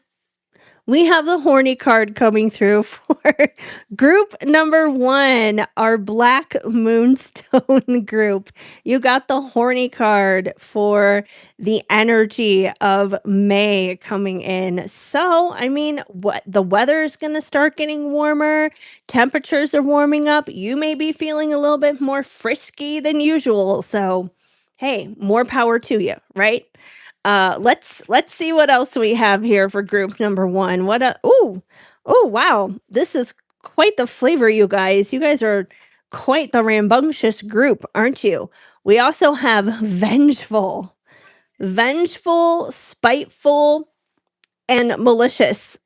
We have the horny card coming through for group number 1, our Black Moonstone group. You got the horny card for the energy of May coming in. So, I mean, what the weather is going to start getting warmer. Temperatures are warming up. You may be feeling a little bit more frisky than usual. So, hey, more power to you, right? Let's see what else we have here for group number 1. Oh wow. This is quite the flavor, you guys. You guys are quite the rambunctious group, aren't you? We also have vengeful, spiteful, and malicious.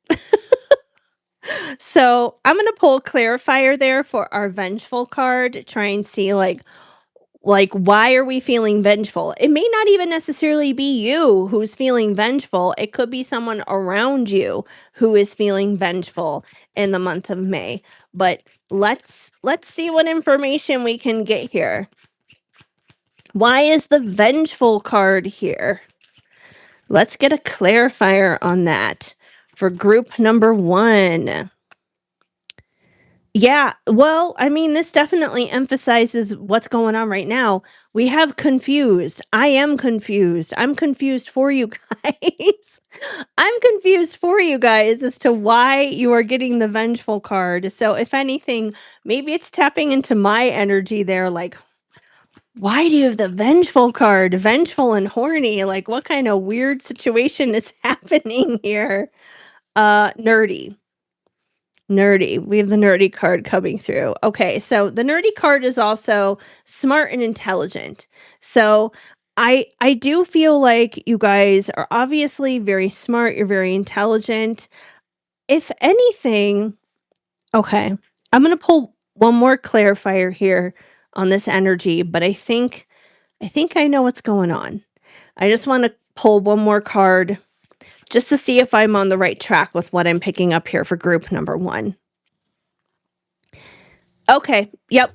So I'm going to pull a clarifier there for our vengeful card, try and see like why are we feeling vengeful? It may not even necessarily be you who's feeling vengeful. It could be someone around you who is feeling vengeful in the month of May. But let's see what information we can get here. Why is the vengeful card here? Let's get a clarifier on that for group number 1. Yeah, well, I mean, this definitely emphasizes what's going on right now. We have confused. I am confused. I'm confused for you guys. I'm confused for you guys as to why you are getting the vengeful card. So, if anything, maybe it's tapping into my energy there. Like, why do you have the vengeful card? Vengeful and horny. Like, what kind of weird situation is happening here? Nerdy. Nerdy. We have the nerdy card coming through. Okay, so the nerdy card is also smart and intelligent. So I do feel like you guys are obviously very smart, you're very intelligent. If anything, okay, I'm going to pull one more clarifier here on this energy, but I think I know what's going on. I just want to pull one more card just to see if I'm on the right track with what I'm picking up here for group number 1. Okay. Yep.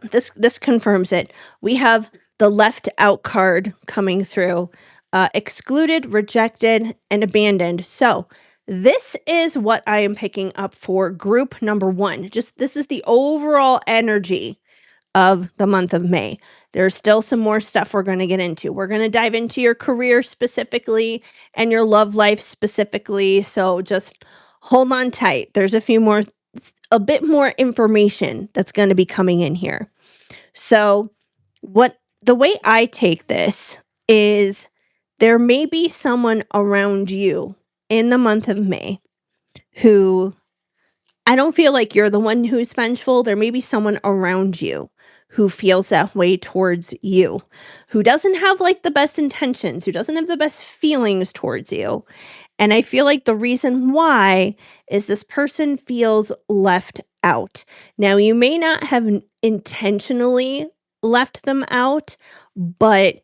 This confirms it. We have the left out card coming through. Excluded, rejected, and abandoned. So this is what I am picking up for group number 1. Just this is the overall energy of the month of May. There's still some more stuff we're going to get into. We're going to dive into your career specifically and your love life specifically. So just hold on tight. There's a bit more information that's going to be coming in here. So the way I take this is there may be someone around you in the month of May who, I don't feel like you're the one who's vengeful. There may be someone around you who feels that way towards you, who doesn't have like the best intentions, who doesn't have the best feelings towards you. And I feel like the reason why is this person feels left out. Now, you may not have intentionally left them out, but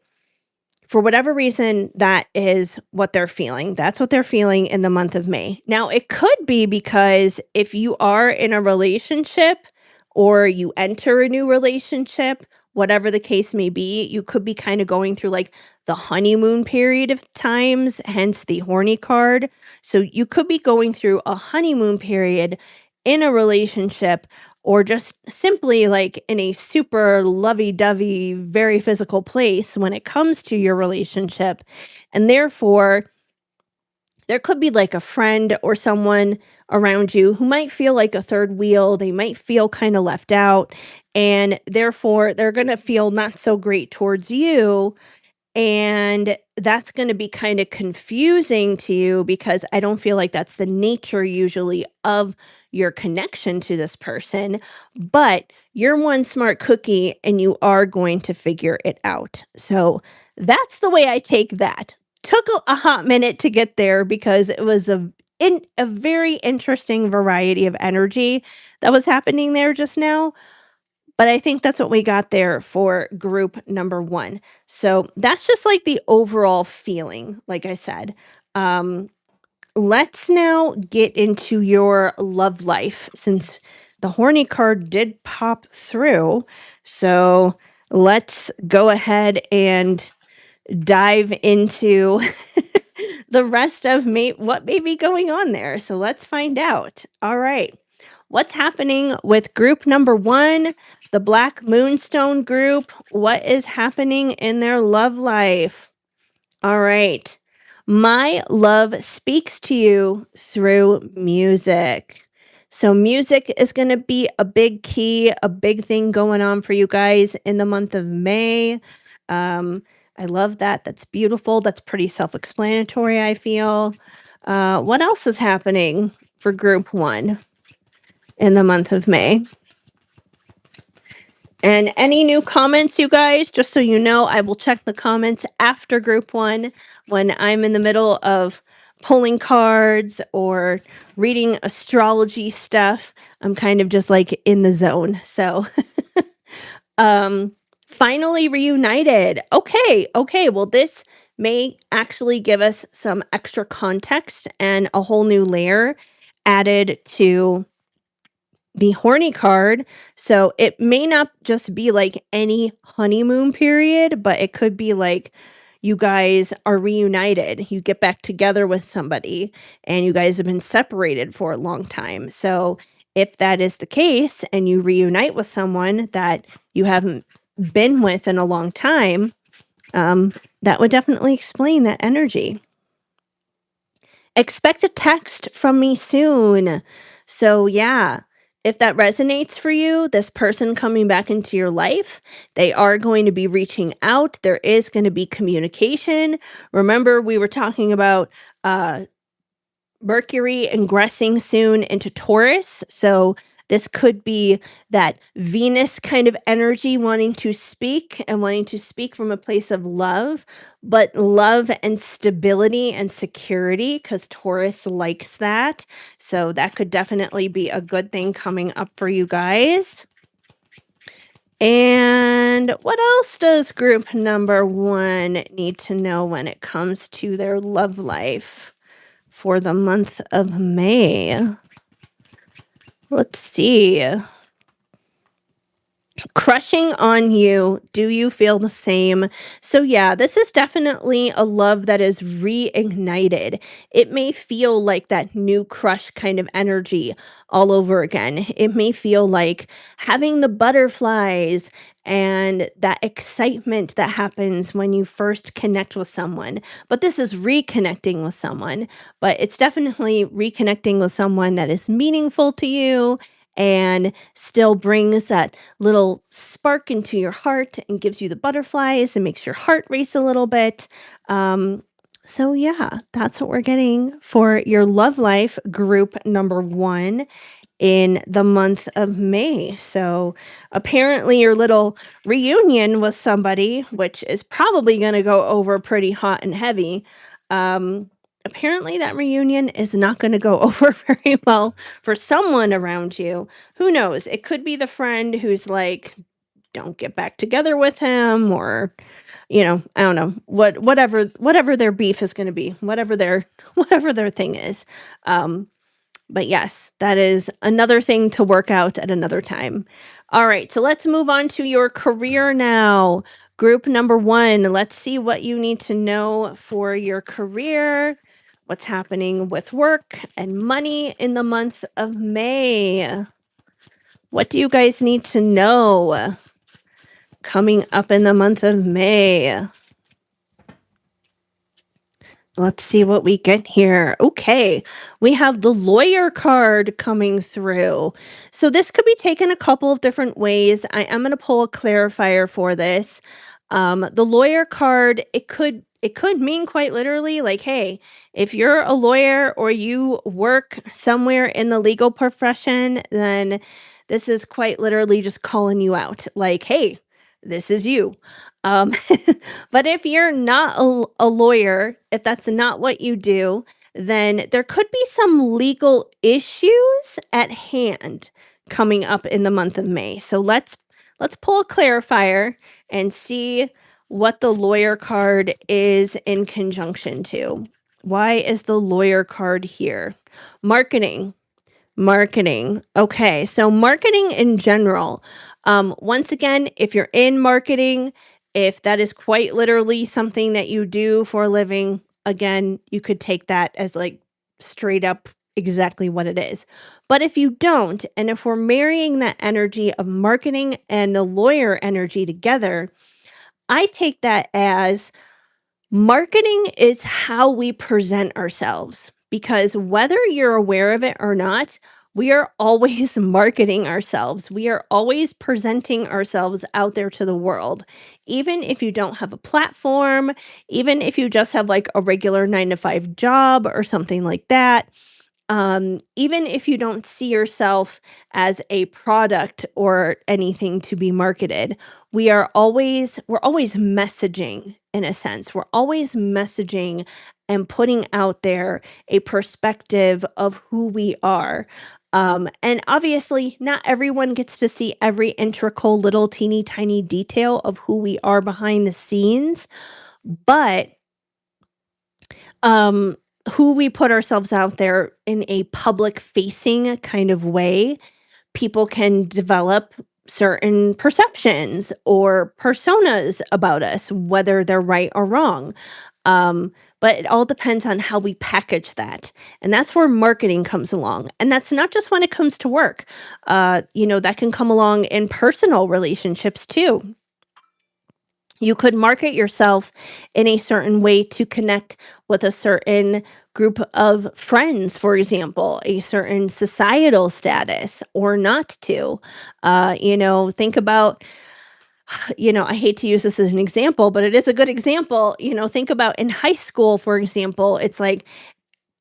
for whatever reason, that is what they're feeling. That's what they're feeling in the month of May. Now, it could be because if you are in a relationship or you enter a new relationship, whatever the case may be, you could be kind of going through like the honeymoon period of times, hence the horny card. So you could be going through a honeymoon period in a relationship or just simply like in a super lovey-dovey, very physical place when it comes to your relationship. And therefore, there could be like a friend or someone around you who might feel like a third wheel. They might feel kind of left out. And therefore, they're going to feel not so great towards you, and that's gonna be kinda confusing to you because I don't feel like that's the nature usually of your connection to this person, but you're one smart cookie and you are going to figure it out. So, that's the way I take that. Took a hot minute to get there because it was a very interesting variety of energy that was happening there just now, but I think that's what we got there for group number 1. So that's just like the overall feeling, like I said. Um, let's now get into your love life since the horny card did pop through. So let's go ahead and dive into the rest of what may be going on there. So let's find out. All right. What's happening with group number 1, the Black Moonstone group? What is happening in their love life? All right. My love speaks to you through music. So, music is going to be a big key, a big thing going on for you guys in the month of May. Um, I love that. That's beautiful. That's pretty self explanatory, I feel. What else is happening for group 1 in the month of May? And any new comments, you guys, just so you know, I will check the comments after group 1 when I'm in the middle of pulling cards or reading astrology stuff. I'm kind of just like in the zone. So, um, finally reunited. Okay. Well, this may actually give us some extra context and a whole new layer added to the horny card. So it may not just be like any honeymoon period, but it could be like you guys are reunited. You get back together with somebody and you guys have been separated for a long time. So if that is the case and you reunite with someone that you haven't been with in a long time, that would definitely explain that energy. Expect a text from me soon. So, yeah, if that resonates for you, this person coming back into your life, they are going to be reaching out. There is going to be communication. Remember, we were talking about Mercury ingressing soon into Taurus. So this could be that Venus kind of energy wanting to speak and wanting to speak from a place of love, but love and stability and security because Taurus likes that. So that could definitely be a good thing coming up for you guys. And what else does group number 1 need to know when it comes to their love life for the month of May? Let's see. Crushing on you. Do you feel the same? So, yeah, this is definitely a love that is reignited. It may feel like that new crush kind of energy all over again. It may feel like having the butterflies and that excitement that happens when you first connect with someone. But this is reconnecting with someone, but it's definitely reconnecting with someone that is meaningful to you and still brings that little spark into your heart and gives you the butterflies and makes your heart race a little bit. So, yeah, that's what we're getting for your love life group number 1 in the month of May. So, apparently, your little reunion with somebody, which is probably going to go over pretty hot and heavy. Um, apparently that reunion is not going to go over very well for someone around you. Who knows? It could be the friend who's like, don't get back together with him, or I don't know, whatever their beef is going to be, whatever their thing is. But yes, that is another thing to work out at another time. All right, so let's move on to your career now. Group number 1, let's see what you need to know for your career. What's happening with work and money in the month of May? What do you guys need to know coming up in the month of May? Let's see what we get here. Okay, we have the lawyer card coming through. So this could be taken a couple of different ways. I am going to pull a clarifier for this. The lawyer card, it could mean quite literally like, hey, if you're a lawyer or you work somewhere in the legal profession, then this is quite literally just calling you out. Like, hey, this is you. Um, but if you're not a lawyer, if that's not what you do, then there could be some legal issues at hand coming up in the month of May. So let's pull a clarifier and see what the lawyer card is in conjunction to. Why is the lawyer card here? Marketing. Okay, so marketing in general. Once again, if you're in marketing, if that is quite literally something that you do for a living, again, you could take that as like straight up exactly what it is. But if you don't, and if we're marrying that energy of marketing and the lawyer energy together, I take that as marketing is how we present ourselves, because whether you're aware of it or not, we are always marketing ourselves. We are always presenting ourselves out there to the world. Even if you don't have a platform, even if you just have like a regular 9 to 5 job or something like that, even if you don't see yourself as a product or anything to be marketed, we're always messaging in a sense. We're always messaging and putting out there a perspective of who we are. And obviously, not everyone gets to see every integral little teeny tiny detail of who we are behind the scenes, but um, who we put ourselves out there in a public facing kind of way, people can develop certain perceptions or personas about us, whether they're right or wrong. But it all depends on how we package that. And that's where marketing comes along. And that's not just when it comes to work. That can come along in personal relationships too. You could market yourself in a certain way to connect with a certain group of friends, for example, a certain societal status, or not to. Think about, I hate to use this as an example, but it is a good example. Think about in high school, for example, it's like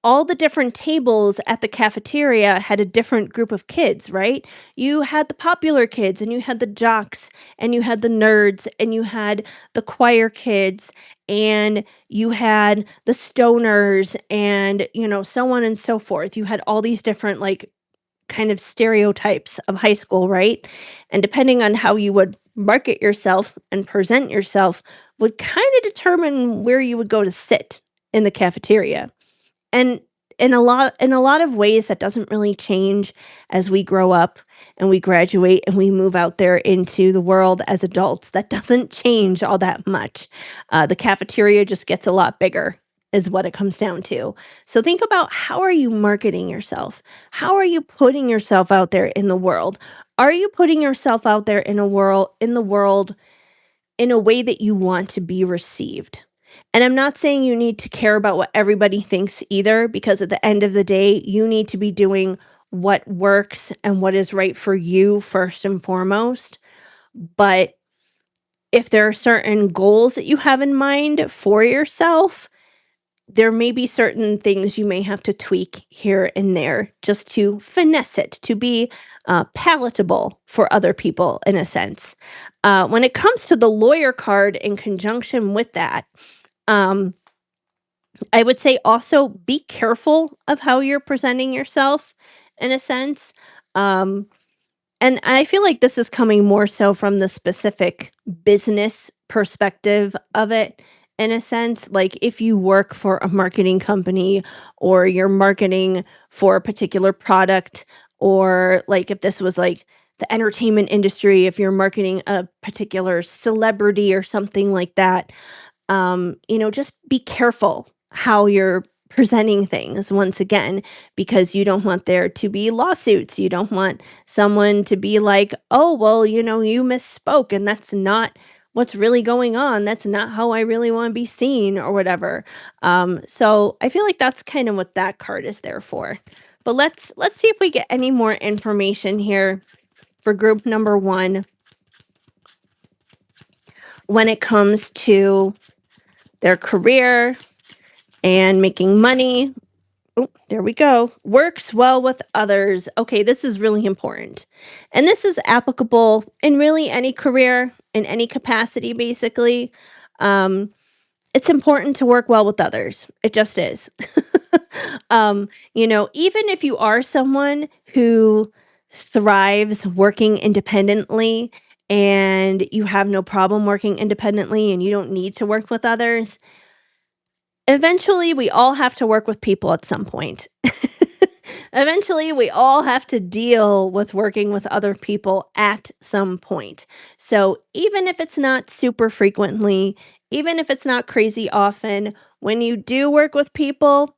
all the different tables at the cafeteria had a different group of kids, right? You had the popular kids, and you had the jocks, and you had the nerds, and you had the choir kids, and you had the stoners, and, so on and so forth. You had all these different, like, kind of stereotypes of high school, right? And depending on how you would market yourself and present yourself would kind of determine where you would go to sit in the cafeteria. And in a lot of ways, that doesn't really change as we grow up and we graduate and we move out there into the world as adults. That doesn't change all that much. The cafeteria just gets a lot bigger, is what it comes down to. So think about, how are you marketing yourself? How are you putting yourself out there in the world? Are you putting yourself out there in the world in a way that you want to be received? And I'm not saying you need to care about what everybody thinks either, because at the end of the day, you need to be doing what works and what is right for you first and foremost. But if there are certain goals that you have in mind for yourself, there may be certain things you may have to tweak here and there just to finesse it, to be palatable for other people in a sense. When it comes to the lawyer card in conjunction with that, um, I would say also be careful of how you're presenting yourself in a sense. Um, and I feel like this is coming more so from the specific business perspective of it in a sense. Like if you work for a marketing company or you're marketing for a particular product, or like if this was like the entertainment industry, if you're marketing a particular celebrity or something like that, just be careful how you're presenting things once again, because you don't want there to be lawsuits. You don't want someone to be like, oh, well, you misspoke and that's not what's really going on. That's not how I really want to be seen or whatever. So I feel like that's kind of what that card is there for. But let's see if we get any more information here for group number 1 when it comes to their career and making money. Oh, there we go. Works well with others. Okay, this is really important. And this is applicable in really any career, in any capacity, basically. Um, it's important to work well with others. It just is. Even if you are someone who thrives working independently and you have no problem working independently and you don't need to work with others, eventually, we all have to work with people at some point. Eventually, we all have to deal with working with other people at some point. So, even if it's not super frequently, even if it's not crazy often, when you do work with people,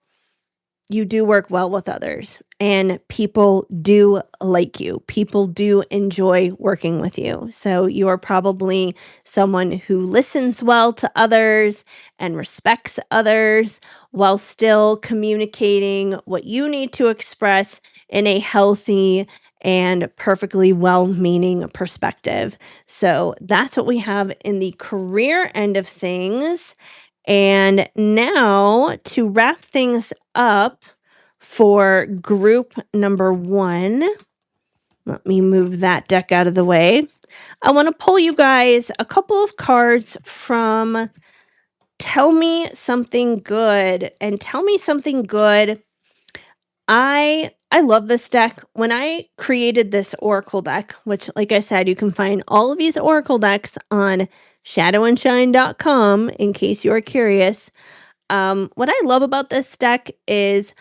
you do work well with others, and people do like you. People do enjoy working with you. So you are probably someone who listens well to others and respects others while still communicating what you need to express in a healthy and perfectly well-meaning perspective. So that's what we have in the career end of things. And now to wrap things up for group number 1, let me move that deck out of the way. I want to pull you guys a couple of cards from Tell Me Something Good. And Tell Me Something Good, I love this deck. When I created this oracle deck, which like I said, you can find all of these oracle decks on shadowandshine.com in case you're curious. What I love about this deck is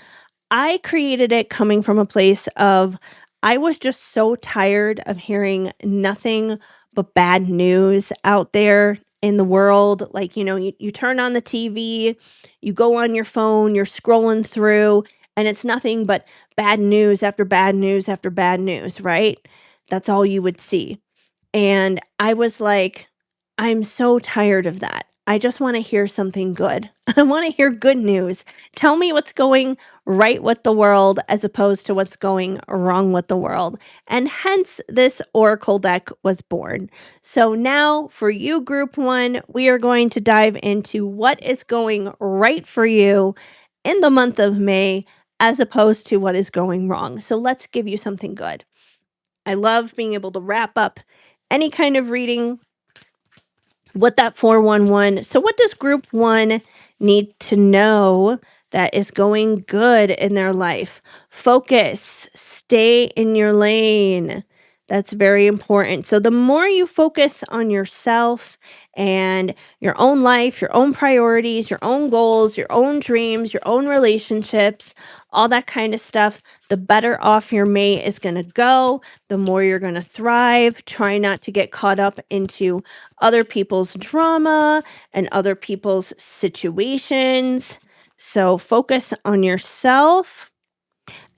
I created it coming from a place of I was just so tired of hearing nothing but bad news out there in the world. Like, you turn on the TV, you go on your phone, you're scrolling through, and it's nothing but bad news after bad news after bad news, right? That's all you would see. And I was like, I'm so tired of that. I just want to hear something good. I want to hear good news. Tell me what's going right with the world as opposed to what's going wrong with the world. And hence, this oracle deck was born. So now, for you, group 1, we are going to dive into what is going right for you in the month of May as opposed to what is going wrong. So let's give you something good. I love being able to wrap up any kind of reading with that 411. So, what does group 1 need to know that is going good in their life? Focus, stay in your lane. That's very important. So, the more you focus on yourself and your own life, your own priorities, your own goals, your own dreams, your own relationships, all that kind of stuff, the better off your May is going to go, the more you're going to thrive. Try not to get caught up into other people's drama and other people's situations. So focus on yourself.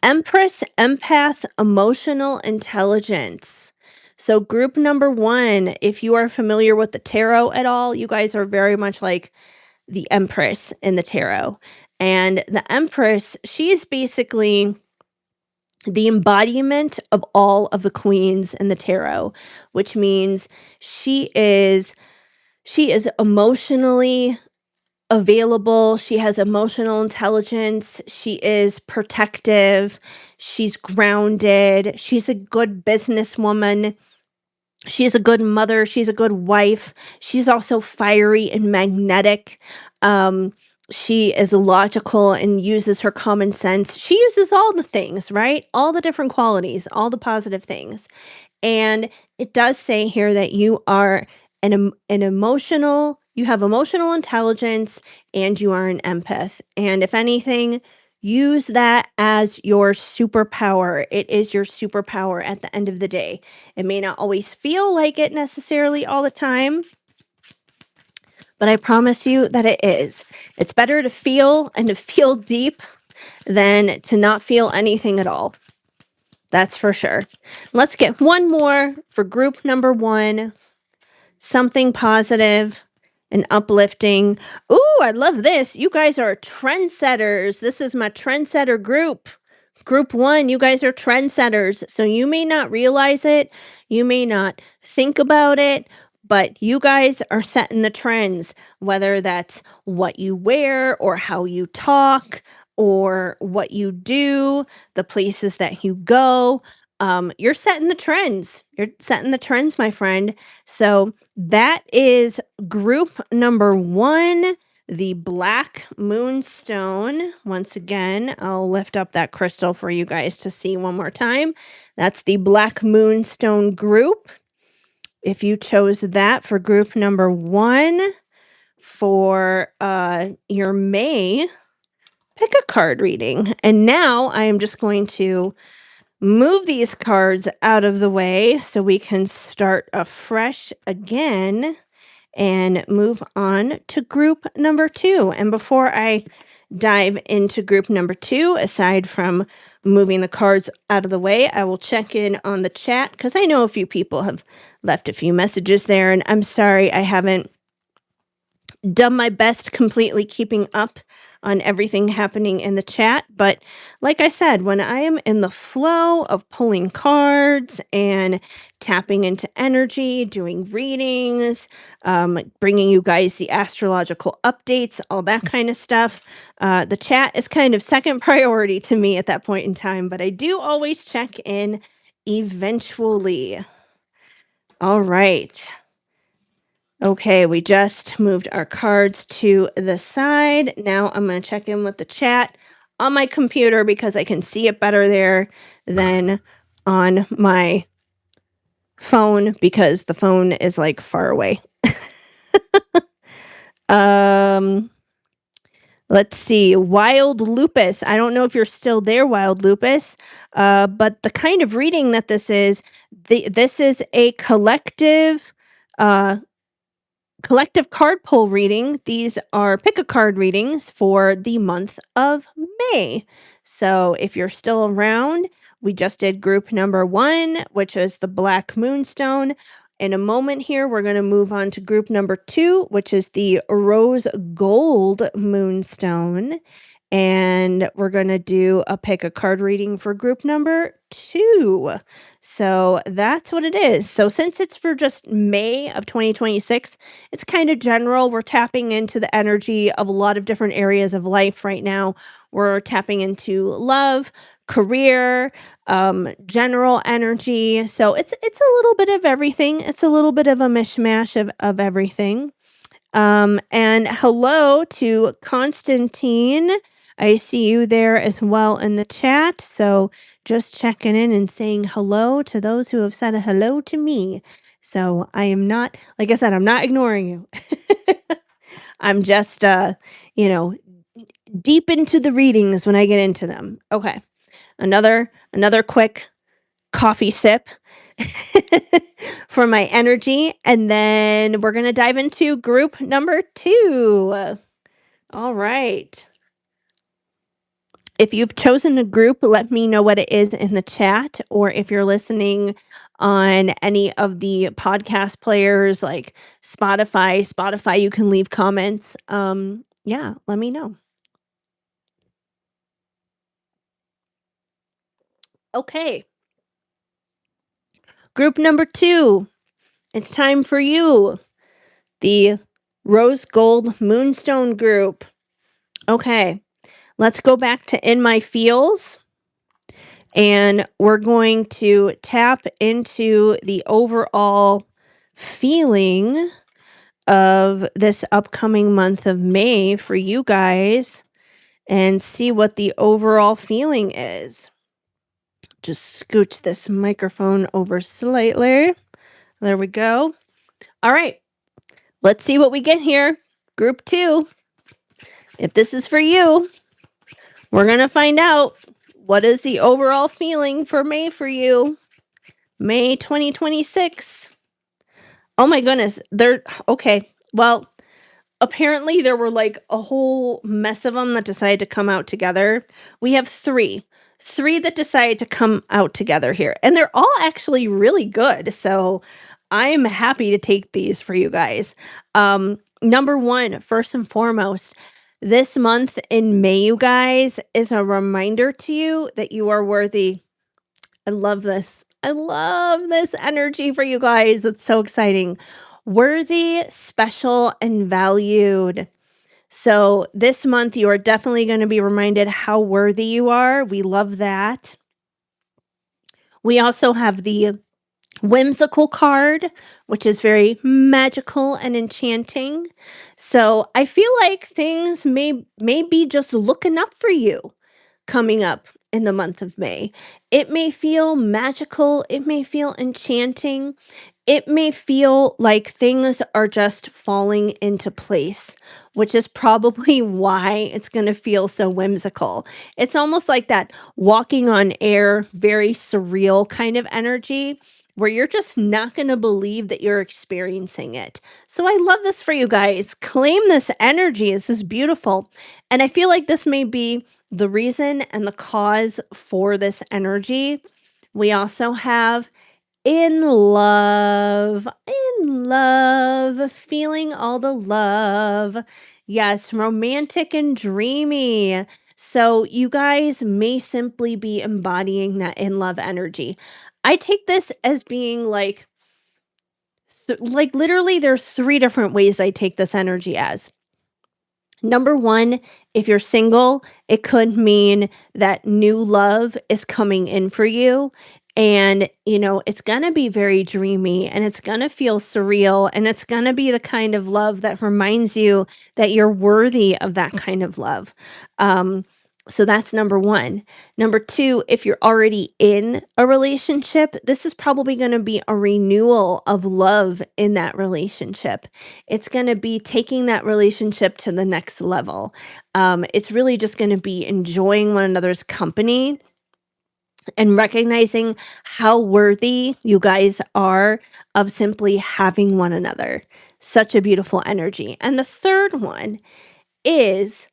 Empress, empath, emotional intelligence. So, group number 1, if you are familiar with the tarot at all, you guys are very much like the Empress in the tarot. And the Empress, she is basically the embodiment of all of the queens in the tarot, which means she is emotionally available, she has emotional intelligence, she is protective, she's grounded, she's a good businesswoman, she's a good mother, she's a good wife, she's also fiery and magnetic. Um She is logical and uses her common sense. She uses all the things, right? All the different qualities, all the positive things. And it does say here that you are you have emotional intelligence and you are an empath. And if anything, use that as your superpower. It is your superpower at the end of the day. It may not always feel like it necessarily all the time, but I promise you that it is. It's better to feel and to feel deep than to not feel anything at all. That's for sure. Let's get one more for group number 1. Something positive and uplifting. Ooh, I love this. You guys are trendsetters. This is my trendsetter group. Group 1, you guys are trendsetters. So you may not realize it, you may not think about it, but you guys are setting the trends, whether that's what you wear or how you talk or what you do, the places that you go. You're setting the trends. You're setting the trends, my friend. So that is group number 1, the Black Moonstone. Once again, I'll lift up that crystal for you guys to see one more time. That's the Black Moonstone group. If you chose that for group number 1 for your May, pick a card reading. And now I am just going to move these cards out of the way so we can start afresh again and move on to group number 2. And before I dive into group number 2, aside from moving the cards out of the way, I will check in on the chat because I know a few people have left a few messages there, and I'm sorry I haven't done my best completely keeping up on everything happening in the chat. But like I said, when I am in the flow of pulling cards and tapping into energy, doing readings, bringing you guys the astrological updates, all that kind of stuff, the chat is kind of second priority to me at that point in time. But I do always check in eventually. All right. Okay, we just moved our cards to the side. Now I'm going to check in with the chat on my computer because I can see it better there than on my phone because the phone is like far away. Let's see. Wild Lupus. I don't know if you're still there, Wild Lupus, but the kind of reading that this is a collective card pull reading. These are pick a card readings for the month of May. So if you're still around, we just did group number 1, which is the Black Moonstone. In a moment here, we're going to move on to group number 2, which is the Rose Gold Moonstone. And we're going to do a pick a card reading for group number 2. So that's what it is. So since it's for just May of 2026, it's kind of general. We're tapping into the energy of a lot of different areas of life right now. We're tapping into love, career, general energy. So it's a little bit of everything. It's a little bit of a mishmash of everything. And hello to Constantine. I see you there as well in the chat. So just checking in and saying hello to those who have said a hello to me. So I am not, like I said, I'm not ignoring you. I'm just, deep into the readings when I get into them. Okay. Another quick coffee sip for my energy. And then we're going to dive into group number 2. All right. If you've chosen a group, let me know what it is in the chat, or if you're listening on any of the podcast players like Spotify, you can leave comments. Yeah, let me know. Okay. Group number 2. It's time for you. The Rose Gold Moonstone group. Okay. Let's go back to In My Feels. And we're going to tap into the overall feeling of this upcoming month of May for you guys and see what the overall feeling is. Just scooch this microphone over slightly. There we go. All right. Let's see what we get here. Group 2. If this is for you, we're going to find out what is the overall feeling for May for you. May 2026. Oh my goodness. Okay. Well, apparently there were like a whole mess of them that decided to come out together. We have three that decided to come out together here, and they're all actually really good. So I'm happy to take these for you guys. Number one, first and foremost, this month in May, you guys, is a reminder to you that you are worthy. I love this. I love this energy for you guys. It's so exciting. Worthy, special, and valued. So this month, you are definitely going to be reminded how worthy you are. We love that. We also have the whimsical card, which is very magical and enchanting. So I feel like things may be just looking up for you coming up in the month of May. It may feel magical, it may feel enchanting, it may feel like things are just falling into place, which is probably why it's going to feel so whimsical. It's almost like that walking on air, very surreal kind of energy where you're just not going to believe that you're experiencing it. So I love this for you guys. Claim this energy. This is beautiful. And I feel like this may be the reason and the cause for this energy. We also have in love, feeling all the love. Yes, romantic and dreamy. So you guys may simply be embodying that in love energy. I take this as being like literally there are 3 different ways I take this energy as. Number 1, if you're single, it could mean that new love is coming in for you. And, it's going to be very dreamy and it's going to feel surreal. And it's going to be the kind of love that reminds you that you're worthy of that kind of love. So that's number 1. Number 2, if you're already in a relationship, this is probably going to be a renewal of love in that relationship. It's going to be taking that relationship to the next level. It's really just going to be enjoying one another's company and recognizing how worthy you guys are of simply having one another. Such a beautiful energy. And the third one is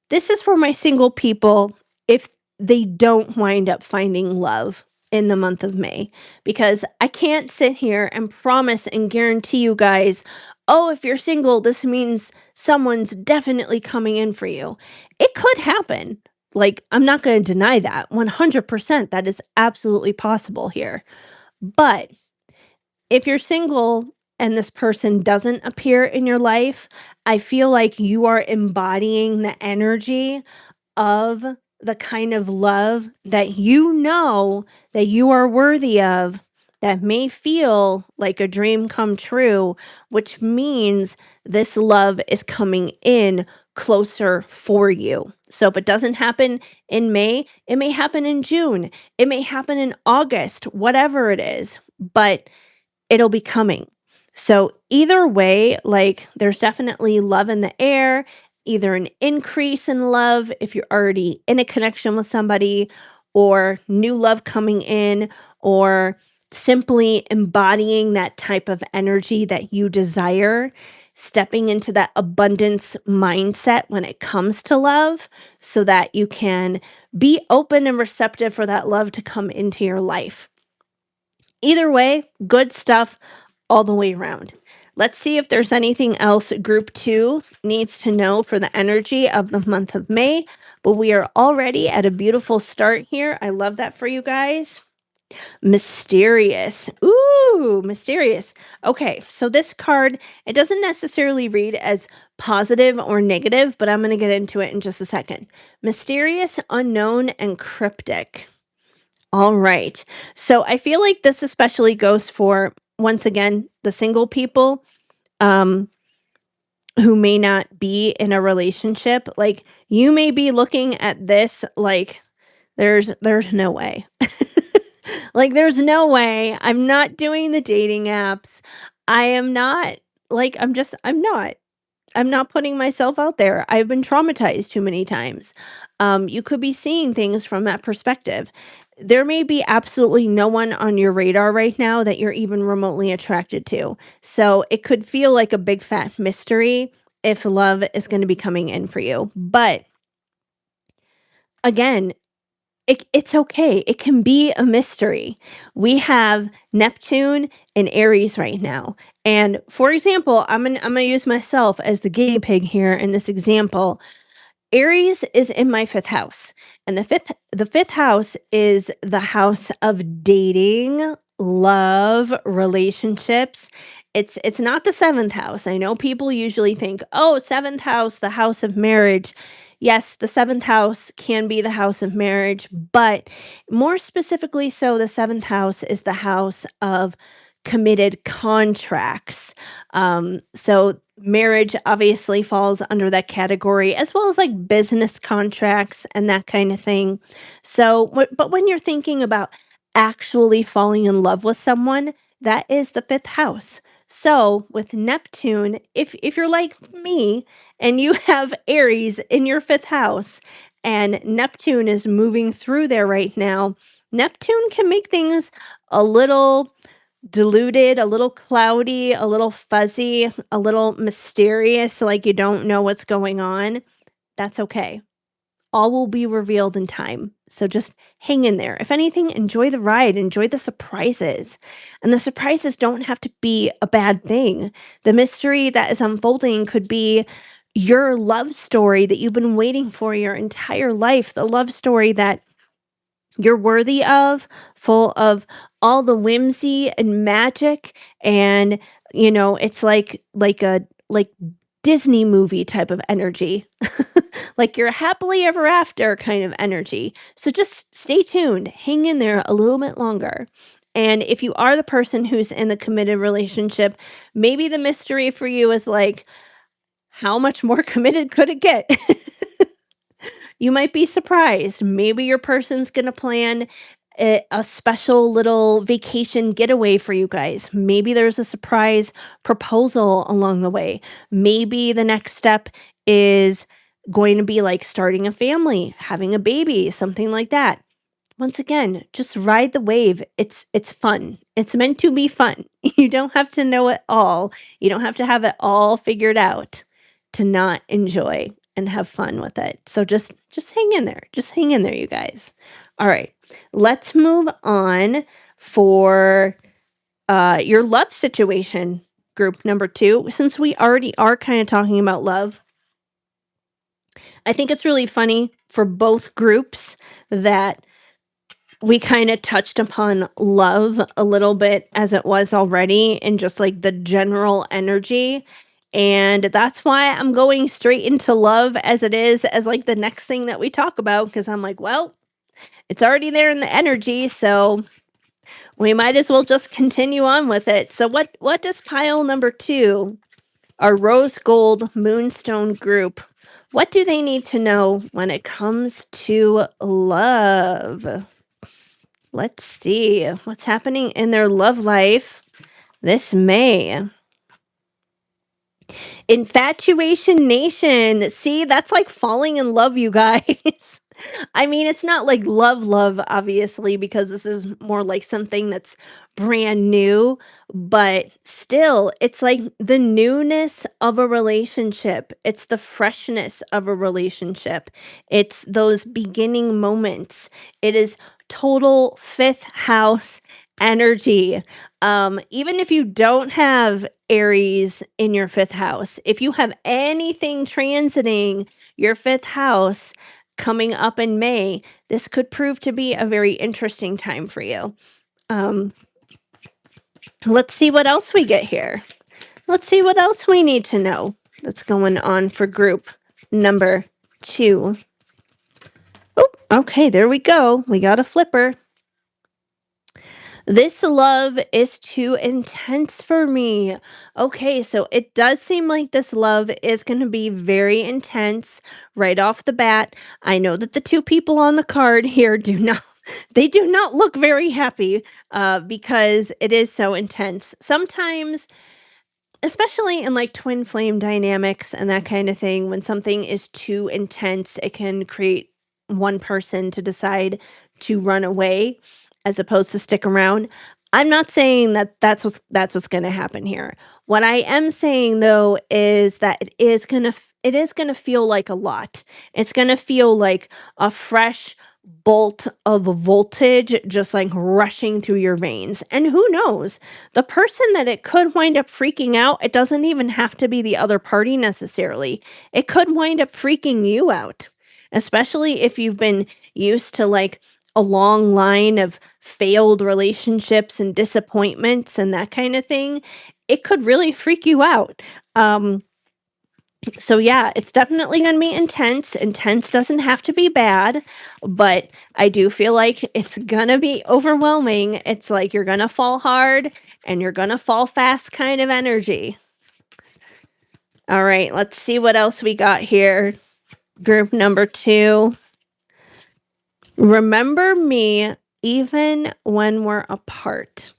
this is for my single people if they don't wind up finding love in the month of May, because I can't sit here and promise and guarantee you guys, oh, if you're single, this means someone's definitely coming in for you. It could happen. Like, I'm not going to deny that 100%. That is absolutely possible here. But if you're single and this person doesn't appear in your life, I feel like you are embodying the energy of the kind of love that you know that you are worthy of, that may feel like a dream come true, which means this love is coming in closer for you. So if it doesn't happen in May, it may happen in June, it may happen in August, whatever it is, but it'll be coming. So either way, like there's definitely love in the air, either an increase in love if you're already in a connection with somebody, or new love coming in, or simply embodying that type of energy that you desire, stepping into that abundance mindset when it comes to love so that you can be open and receptive for that love to come into your life. Either way, good stuff all the way around. Let's see if there's anything else group 2 needs to know for the energy of the month of May. But we are already at a beautiful start here. I love that for you guys. Mysterious. Ooh, mysterious. Okay, so this card, it doesn't necessarily read as positive or negative, but I'm going to get into it in just a second. Mysterious, unknown, and cryptic. All right. So I feel like this especially goes for, once again, the single people. who may not be in a relationship, like, you may be looking at this like, there's no way. Like, there's no way. I'm not doing the dating apps. I am not like, I'm not putting myself out there. I've been traumatized too many times. You could be seeing things from that perspective. There may be absolutely no one on your radar right now that you're even remotely attracted to. So it could feel like a big fat mystery if love is going to be coming in for you. But again, it's okay. It can be a mystery. We have Neptune and Aries right now. And for example, I'm gonna use myself as the guinea pig here in this example. Aries is in my 5th house, and the fifth house is the house of dating, love, relationships. It's not the 7th house. I know people usually think, "Oh, 7th house, the house of marriage." Yes, the 7th house can be the house of marriage, but more specifically so, the 7th house is the house of committed contracts. So marriage obviously falls under that category, as well as like business contracts and that kind of thing. So, but when you're thinking about actually falling in love with someone, that is the 5th house. So, with Neptune, if you're like me and you have Aries in your 5th house and Neptune is moving through there right now, Neptune can make things a little diluted, a little cloudy, a little fuzzy, a little mysterious, like you don't know what's going on. That's okay. All will be revealed in time. So just hang in there. If anything, enjoy the ride, enjoy the surprises. And the surprises don't have to be a bad thing. The mystery that is unfolding could be your love story that you've been waiting for your entire life, the love story that you're worthy of, full of all the whimsy and magic, and, it's like a like Disney movie type of energy. Like your happily ever after kind of energy. So just stay tuned, hang in there a little bit longer. And if you are the person who's in the committed relationship, maybe the mystery for you is like, how much more committed could it get? You might be surprised. Maybe your person's gonna plan a special little vacation getaway for you guys. Maybe there's a surprise proposal along the way. Maybe the next step is going to be like starting a family, having a baby, something like that. Once again, just ride the wave. It's fun. It's meant to be fun. You don't have to know it all. You don't have to have it all figured out to not enjoy and have fun with it. So just hang in there. Just hang in there, you guys. All right. Let's move on for your love situation, group number 2. Since we already are kind of talking about love, I think it's really funny for both groups that we kind of touched upon love a little bit as it was already and just like the general energy. And that's why I'm going straight into love as it is, as like the next thing that we talk about, because I'm like, well, it's already there in the energy, so we might as well just continue on with it. So what does pile number 2, our rose gold moonstone group, what do they need to know when it comes to love? Let's see what's happening in their love life this May. Infatuation Nation. See, that's like falling in love, you guys. I mean, it's not like love, obviously, because this is more like something that's brand new, but still, it's like the newness of a relationship. It's the freshness of a relationship. It's those beginning moments. It is total 5th house energy. Even if you don't have Aries in your 5th house, if you have anything transiting your 5th house, coming up in May, this could prove to be a very interesting time for you. Let's see what else we get here. Let's see what else we need to know that's going on for group number 2. Oh, okay, there we go. We got a flipper. This love is too intense for me. Okay, so it does seem like this love is going to be very intense right off the bat. I know that the two people on the card here do not they do not look very happy because it is so intense. Sometimes, especially in like twin flame dynamics and that kind of thing, when something is too intense, it can create one person to decide to run away as opposed to stick around. I'm not saying that that's what's going to happen here. What I am saying though is that it is going to feel like a lot. It's going to feel like a fresh bolt of voltage just like rushing through your veins. And who knows? The person that it could wind up freaking out, it doesn't even have to be the other party necessarily. It could wind up freaking you out, especially if you've been used to like a long line of failed relationships and disappointments and that kind of thing. It could really freak you out. So yeah, it's definitely going to be intense. Intense doesn't have to be bad, but I do feel like it's going to be overwhelming. It's like you're going to fall hard and you're going to fall fast kind of energy. All right, let's see what else we got here. Group number 2. Remember me even when we're apart.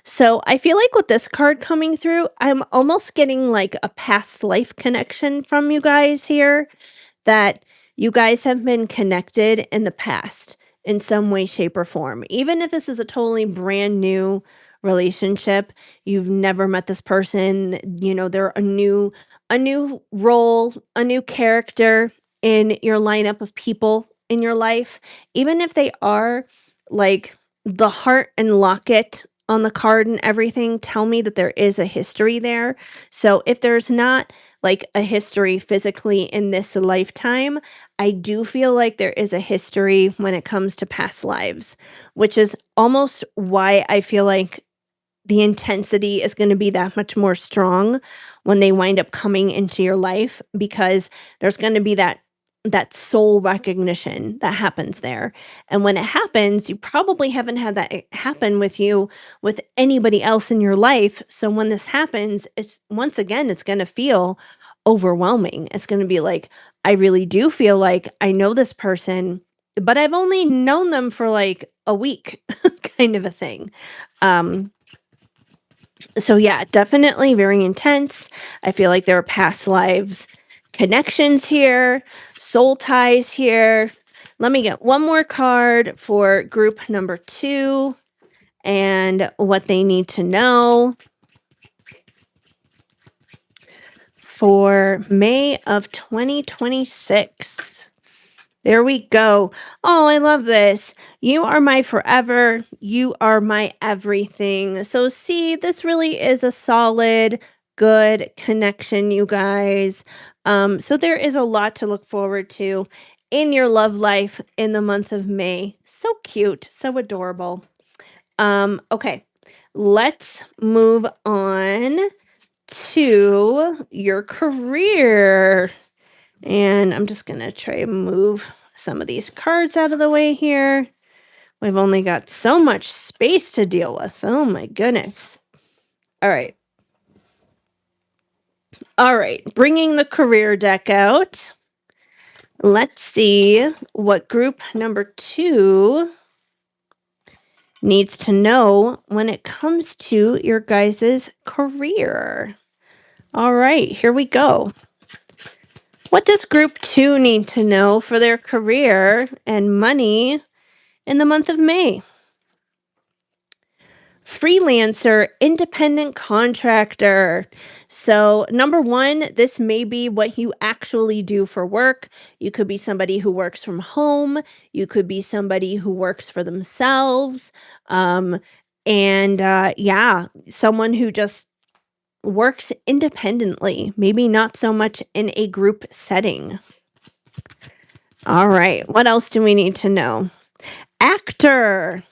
So I feel like with this card coming through, I'm almost getting like a past life connection from you guys here, that you guys have been connected in the past in some way, shape, or form. Even if this is a totally brand new relationship, you've never met this person, they're a new role, a new character in your lineup of people in your life. Even if they are like the heart and locket on the card and everything tell me that there is a history there. So if there's not like a history physically in this lifetime, I do feel like there is a history when it comes to past lives, which is almost why I feel like the intensity is going to be that much more strong when they wind up coming into your life, because there's going to be that soul recognition that happens there. And when it happens, you probably haven't had that happen with you with anybody else in your life. So when this happens, it's once again, it's going to feel overwhelming. It's going to be like, I really do feel like I know this person, but I've only known them for like a week kind of a thing. So yeah, definitely very intense. I feel like there are past lives connections here, soul ties here. Let me get one more card for group number 2 and what they need to know for May of 2026. There we go. Oh, I love this. You are my forever. You are my everything. So see, this really is a solid, good connection, you guys. So there is a lot to look forward to in your love life in the month of May. So cute, so adorable. Okay, let's move on to your career. And I'm just going to try and move some of these cards out of the way here. We've only got so much space to deal with. Oh my goodness. All right. All right. Bringing the career deck out. Let's see what group number 2 needs to know when it comes to your guys' career. All right. Here we go. What does group 2 need to know for their career and money in the month of May? Freelancer, independent contractor. So, number 1, this may be what you actually do for work. You could be somebody who works from home. You could be somebody who works for themselves. Yeah, someone who just works independently, maybe not so much in a group setting. All right, what else do we need to know? Actor.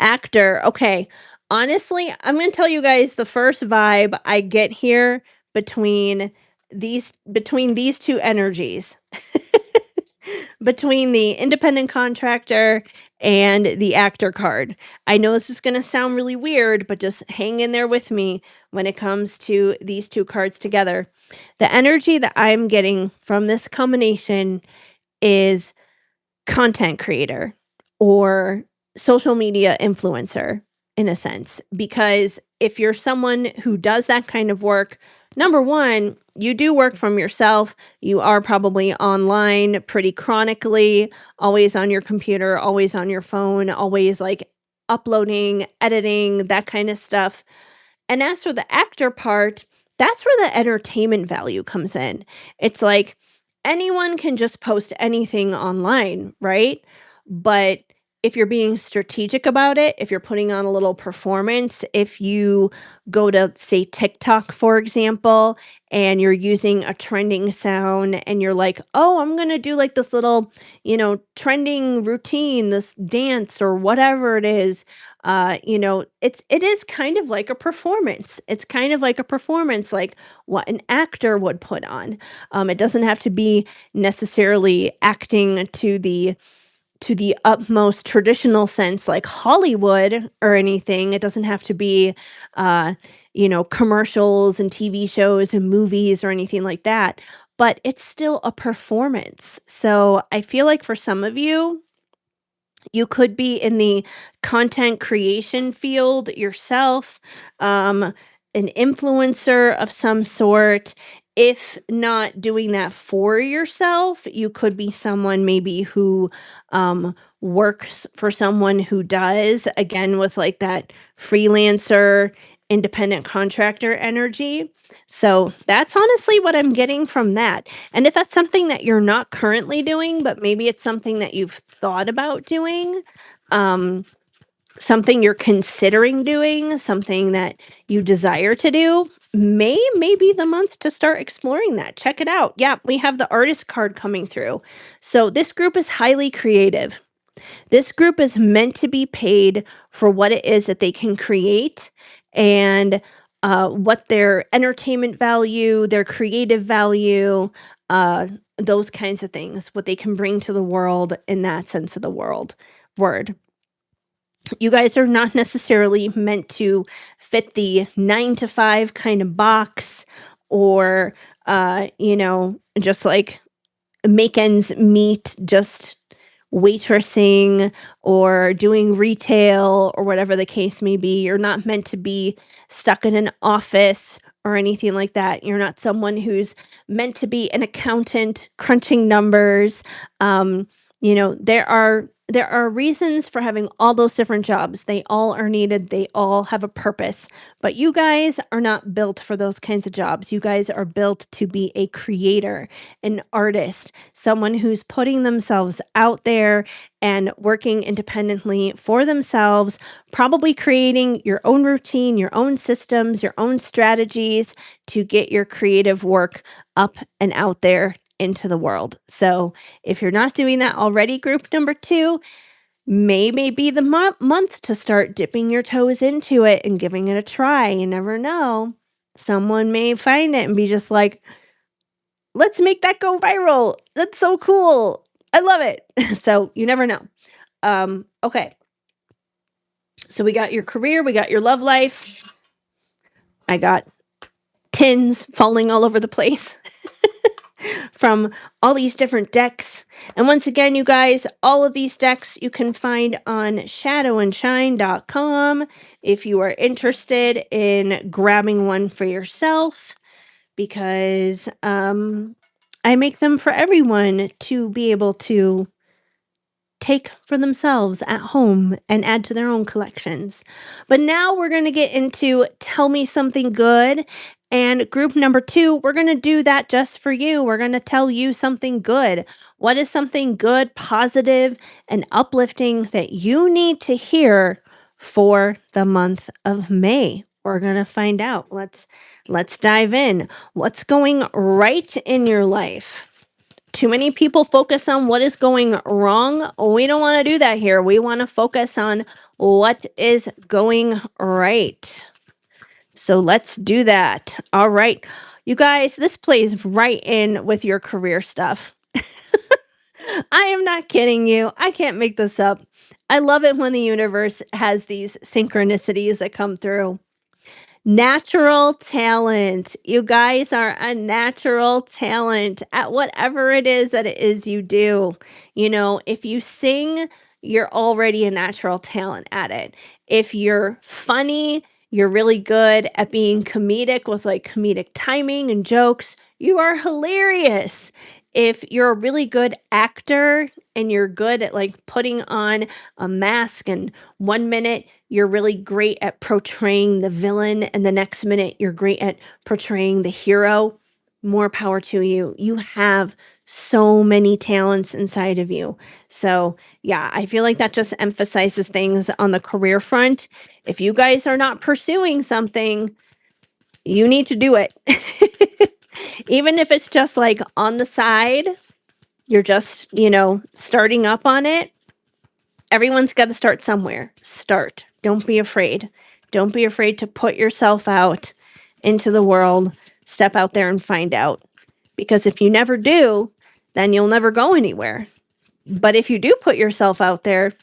Okay. Honestly, I'm going to tell you guys the first vibe I get here between these two energies. Between the independent contractor and the actor card. I know this is going to sound really weird, but just hang in there with me when it comes to these two cards together. The energy that I'm getting from this combination is content creator or social media influencer in a sense. Because if you're someone who does that kind of work, number one, you do work from yourself. You are probably online pretty chronically, always on your computer, always on your phone, always like uploading, editing, that kind of stuff. And as for the actor part, that's where the entertainment value comes in. It's like anyone can just post anything online, right? But if you're being strategic about it, if you're putting on a little performance, if you go to, say, TikTok, for example, and you're using a trending sound and you're like, oh, I'm going to do like this little, trending routine, this dance or whatever it is, it is kind of like a performance. It's kind of like a performance, like what an actor would put on. It doesn't have to be necessarily acting to the utmost traditional sense like Hollywood or anything. It doesn't have to be, commercials and TV shows and movies or anything like that, but it's still a performance. So I feel like for some of you, you could be in the content creation field yourself, um, an influencer of some sort. If not doing that for yourself, you could be someone maybe who works for someone who does, again, with like that freelancer, independent contractor energy. So that's honestly what I'm getting from that. And if that's something that you're not currently doing, but maybe it's something that you've thought about doing, um, something you're considering doing, something that you desire to do, may be the month to start exploring that. Check it out. Yeah, we have the artist card coming through. So this group is highly creative. This group is meant to be paid for what it is that they can create and what their entertainment value, their creative value, uh, those kinds of things, what they can bring to the world in that sense of the word. You guys are not necessarily meant to fit the 9 to 5 kind of box or, just like make ends meet, just waitressing or doing retail or whatever the case may be. You're not meant to be stuck in an office or anything like that. You're not someone who's meant to be an accountant crunching numbers. There are reasons for having all those different jobs. They all are needed. They all have a purpose. But you guys are not built for those kinds of jobs. You guys are built to be a creator, an artist, someone who's putting themselves out there and working independently for themselves, probably creating your own routine, your own systems, your own strategies to get your creative work up and out there into the world. So if you're not doing that already, group number 2, may be the month to start dipping your toes into it and giving it a try. You never know. Someone may find it and be just like, let's make that go viral. That's so cool. I love it. So you never know. Okay. So we got your career, we got your love life. I got tins falling all over the place from all these different decks. And once again, you guys, all of these decks you can find on shadowandshine.com if you are interested in grabbing one for yourself, because I make them for everyone to be able to take for themselves at home and add to their own collections. But now we're going to get into Tell Me Something Good. And group number 2, we're going to do that just for you. We're going to tell you something good. What is something good, positive, and uplifting that you need to hear for the month of May? We're going to find out. Let's dive in. What's going right in your life? Too many people focus on what is going wrong. We don't want to do that here. We want to focus on what is going right. So let's do that. All right. You guys, this plays right in with your career stuff. I am not kidding you. I can't make this up. I love it when the universe has these synchronicities that come through. Natural talent. You guys are a natural talent at whatever it is that it is you do. If you sing, you're already a natural talent at it. If you're funny, you're really good at being comedic with like comedic timing and jokes. You are hilarious. If you're a really good actor and you're good at like putting on a mask, and 1 minute you're really great at portraying the villain, and the next minute you're great at portraying the hero, more power to you. You have so many talents inside of you. So, yeah, I feel like that just emphasizes things on the career front. If you guys are not pursuing something, you need to do it. Even if it's just like on the side, you're just, starting up on it. Everyone's got to start somewhere. Start. Don't be afraid. Don't be afraid to put yourself out into the world. Step out there and find out. Because if you never do, then you'll never go anywhere. But if you do put yourself out there,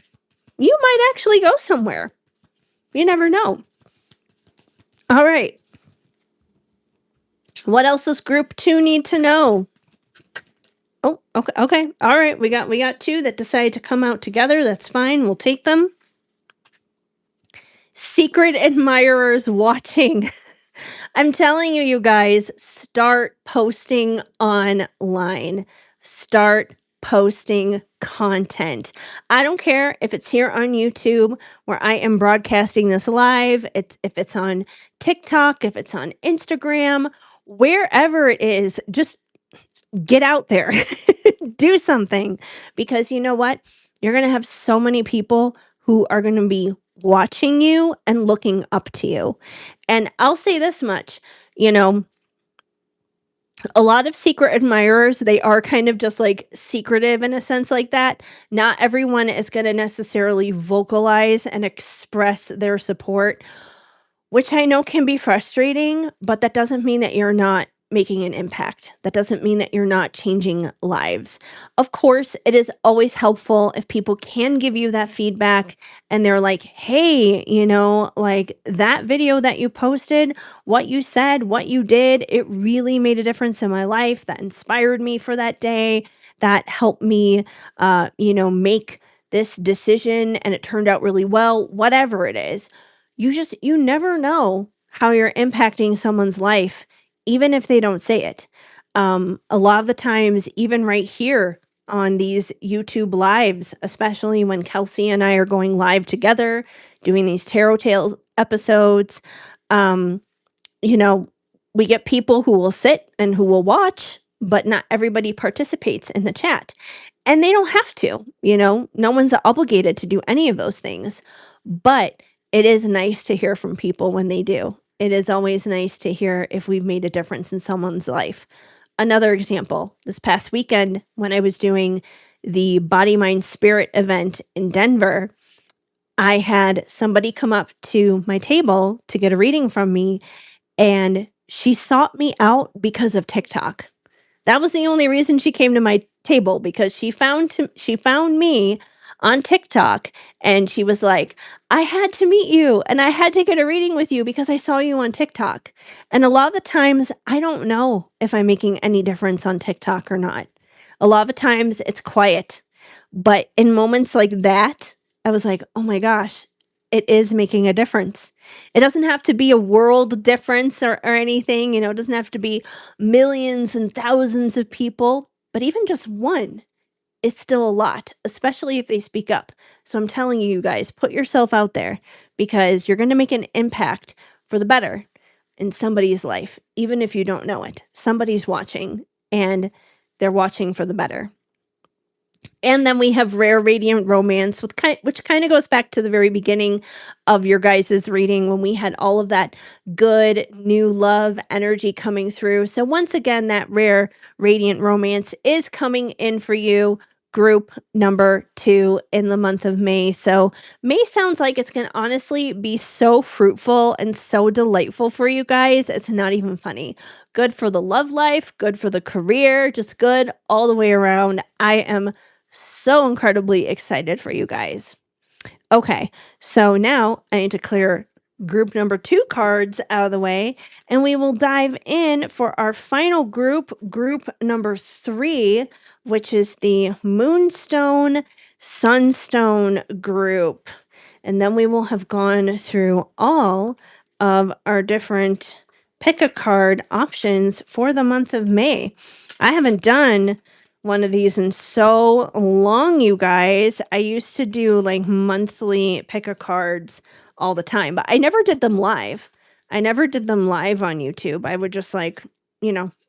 you might actually go somewhere. You never know. All right. What else does group 2 need to know? Oh, okay. Okay. All right. We got 2 that decided to come out together. That's fine. We'll take them. Secret admirers watching. I'm telling you, you guys, start posting online. Start posting content. I don't care if it's here on YouTube where I am broadcasting this live, if it's on TikTok, if it's on Instagram, wherever it is, just get out there. Do something, because you know what? You're going to have so many people who are going to be watching you and looking up to you. And I'll say this much, a lot of secret admirers, they are kind of just like secretive in a sense like that. Not everyone is going to necessarily vocalize and express their support, which I know can be frustrating, but that doesn't mean that you're not making an impact. That doesn't mean that you're not changing lives. Of course, it is always helpful if people can give you that feedback and they're like, hey, like that video that you posted, what you said, what you did, it really made a difference in my life. That inspired me for that day. That helped me, make this decision and it turned out really well, whatever it is. You never know how you're impacting someone's life, even if they don't say it. A lot of the times, even right here on these YouTube lives, especially when Kelsey and I are going live together, doing these Tarot Tales episodes, um, you know, we get people who will sit and who will watch, but not everybody participates in the chat. And they don't have to, no one's obligated to do any of those things. But it is nice to hear from people when they do. It is always nice to hear if we've made a difference in someone's life. Another example, this past weekend when I was doing the Body, Mind, Spirit event in Denver, I had somebody come up to my table to get a reading from me, and she sought me out because of TikTok. That was the only reason she came to my table, because she found me on TikTok, and she was like, I had to meet you and I had to get a reading with you because I saw you on TikTok. And a lot of the times I don't know if I'm making any difference on TikTok or not. A lot of the times it's quiet. But in moments like that, I was like, oh my gosh, it is making a difference. It doesn't have to be a world difference or anything, it doesn't have to be millions and thousands of people, but even just one is still a lot, especially if they speak up. So I'm telling you, you guys, put yourself out there, because you're going to make an impact for the better in somebody's life, even if you don't know it. Somebody's watching, and they're watching for the better. And then we have Rare Radiant Romance, which kind of goes back to the very beginning of your guys' reading, when we had all of that good new love energy coming through. So once again, that Rare Radiant Romance is coming in for you, group number 2 in the month of May. So May sounds like it's going to honestly be so fruitful and so delightful for you guys. It's not even funny. Good for the love life, good for the career, just good all the way around. I am so incredibly excited for you guys. Okay, so now I need to clear group number 2 cards out of the way, and we will dive in for our final group number 3, which is the Moonstone Sunstone group. And then we will have gone through all of our different pick a card options for the month of May. I haven't done one of these in so long, you guys. I used to do like monthly pick a cards all the time, but I never did them live. I never did them live on YouTube. I would just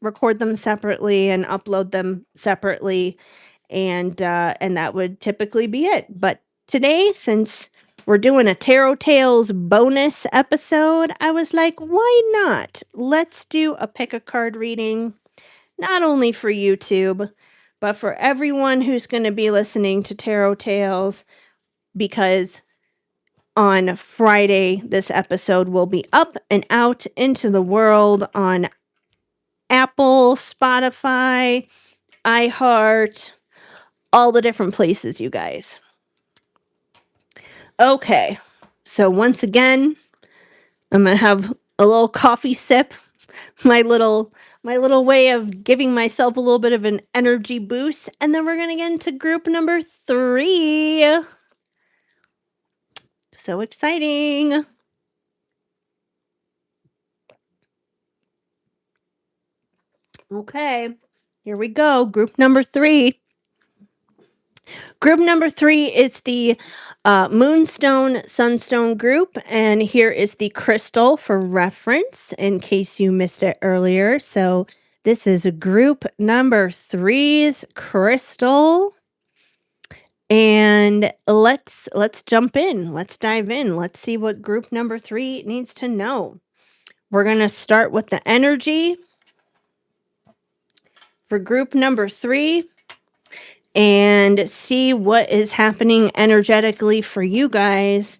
record them separately and upload them separately, and that would typically be it. But today, since we're doing a Tarot Tales bonus episode, I was like, why not? Let's do a pick a card reading, not only for YouTube, but for everyone who's going to be listening to Tarot Tales, because on Friday, this episode will be up and out into the world on Apple, Spotify, iHeart, all the different places, you guys. Okay, so once again, I'm gonna have a little coffee sip, my little way of giving myself a little bit of an energy boost, and then we're gonna get into group number 3. So exciting. Okay, here we go. Group number 3. Group number 3 is the Moonstone Sunstone group, and here is the crystal for reference in case you missed it earlier. So this is a group number 3's crystal, and let's jump in. Let's dive in. Let's see what group number 3 needs to know. We're going to start with the energy for group number 3 and see what is happening energetically for you guys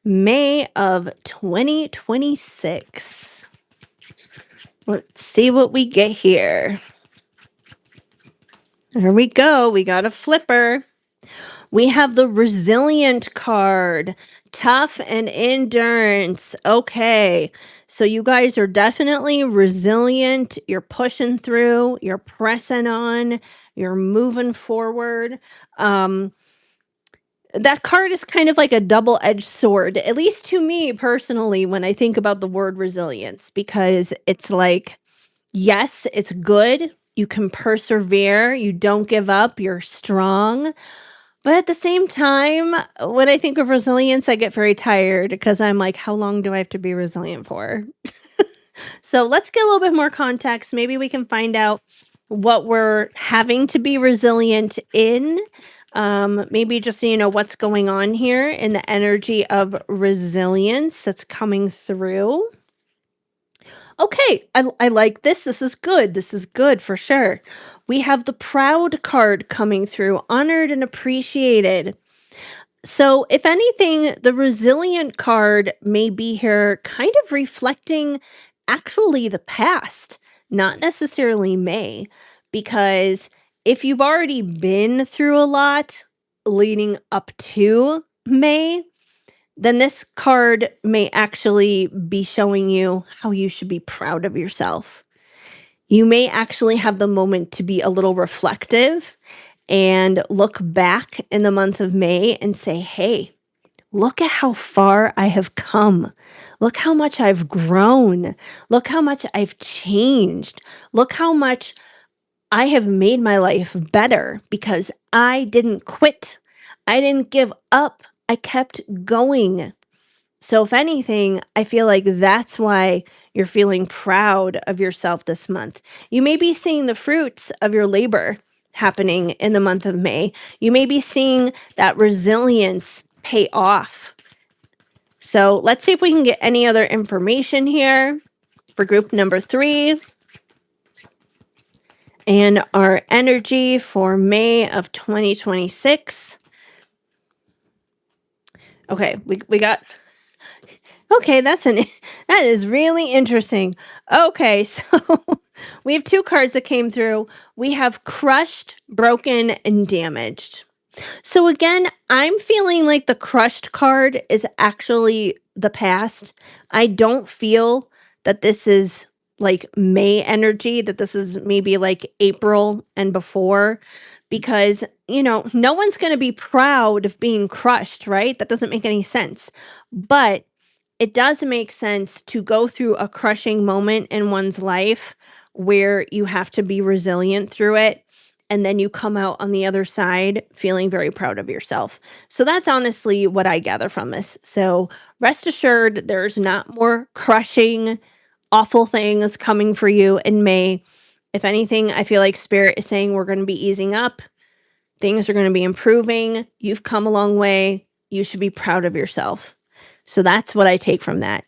May of 2026. Let's see what we get here. There we go. We got a flipper. We have the resilient card, tough and endurance. Okay, so you guys are definitely resilient. You're pushing through, you're pressing on, you're moving forward. That card is kind of like a double-edged sword, at least to me personally, when I think about the word resilience, because it's like, yes, it's good. You can persevere. You don't give up. You're strong. But at the same time, when I think of resilience, I get very tired because I'm like, how long do I have to be resilient for? So let's get a little bit more context. Maybe we can find out what we're having to be resilient in. Maybe just so you know what's going on here in the energy of resilience that's coming through. Okay, I like this. This is good. This is good for sure. We have the proud card coming through, honored and appreciated. So, if anything, the resilient card may be here kind of reflecting actually the past, not necessarily May, because if you've already been through a lot leading up to May, then this card may actually be showing you how you should be proud of yourself. You may actually have the moment to be a little reflective and look back in the month of May and say, hey, look at how far I have come. Look how much I've grown. Look how much I've changed. Look how much I have made my life better because I didn't quit. I didn't give up. I kept going. So if anything, I feel like that's why you're feeling proud of yourself this month. You may be seeing the fruits of your labor happening in the month of May. You may be seeing that resilience pay off. So let's see if we can get any other information here for group number 3. And our energy for May of 2026. Okay, we got... Okay, that is really interesting. Okay, so we have 2 cards that came through. We have crushed, broken, and damaged. So again, I'm feeling like the crushed card is actually the past. I don't feel that this is like May energy, that this is maybe like April and before, because, no one's going to be proud of being crushed, right? That doesn't make any sense. But it does make sense to go through a crushing moment in one's life where you have to be resilient through it. And then you come out on the other side feeling very proud of yourself. So that's honestly what I gather from this. So rest assured, there's not more crushing, awful things coming for you in May. If anything, I feel like Spirit is saying we're going to be easing up. Things are going to be improving. You've come a long way. You should be proud of yourself. So that's what I take from that.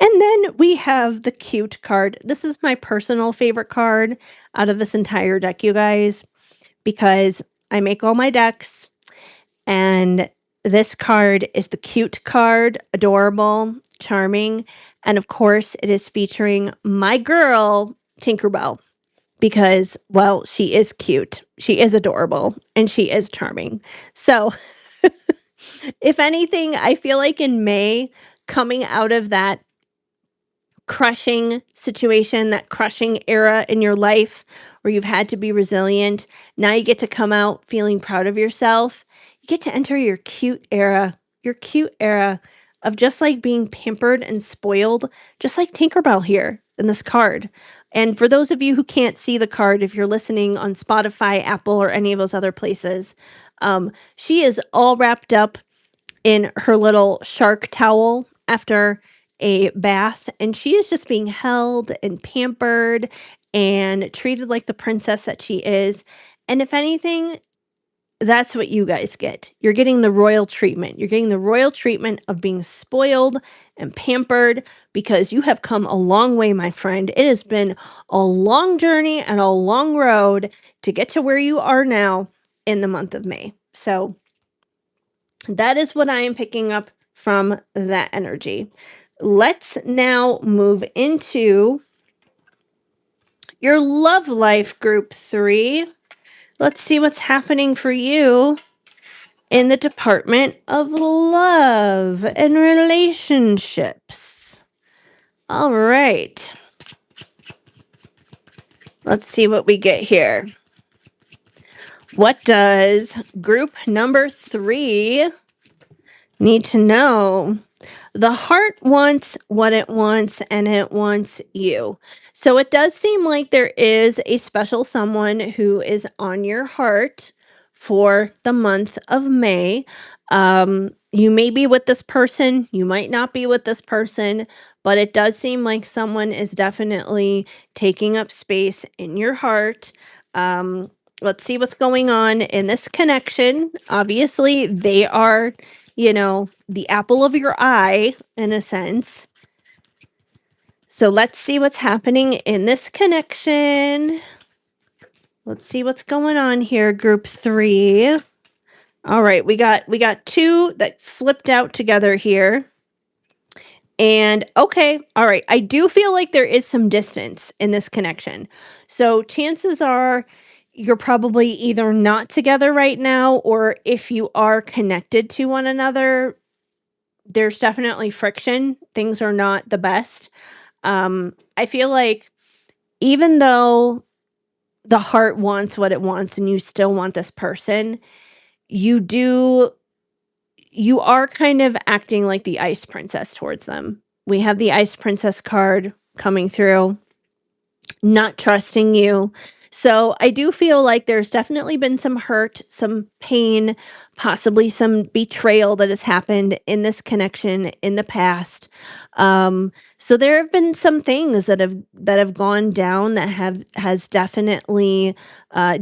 And then we have the cute card. This is my personal favorite card out of this entire deck, you guys, because I make all my decks, and this card is the cute card, adorable, charming, and of course, it is featuring my girl, Tinkerbell, because, well, she is cute, she is adorable, and she is charming. So, if anything, I feel like in May, coming out of that crushing situation, that crushing era in your life where you've had to be resilient, now you get to come out feeling proud of yourself. You get to enter your cute era of just like being pampered and spoiled, just like Tinkerbell here in this card. And for those of you who can't see the card, if you're listening on Spotify, Apple, or any of those other places, she is all wrapped up in her little shark towel after a bath, and she is just being held and pampered and treated like the princess that she is. And if anything, that's what you guys get. You're getting the royal treatment. You're getting the royal treatment of being spoiled and pampered because you have come a long way, my friend. It has been a long journey and a long road to get to where you are now in the month of May. So that is what I am picking up from that energy. Let's now move into your love life, group 3. Let's see what's happening for you in the department of love and relationships. All right. Let's see what we get here. What does group number 3 need to know? The heart wants what it wants, and it wants you. So it does seem like there is a special someone who is on your heart for the month of May. You may be with this person, you might not be with this person, but it does seem like someone is definitely taking up space in your heart. Let's see what's going on in this connection. Obviously, they are the apple of your eye, in a sense. So let's see what's happening in this connection. Let's see what's going on here, group 3. All right, we got 2 that flipped out together here. And okay, all right, I do feel like there is some distance in this connection. So chances are you're probably either not together right now, or if you are connected to one another, there's definitely friction. Things are not the best. I feel like even though the heart wants what it wants and you still want this person, you are kind of acting like the ice princess towards them. We have the ice princess card coming through, not trusting you. So I do feel like there's definitely been some hurt, some pain, possibly some betrayal that has happened in this connection in the past. So there have been some things that have gone down that has definitely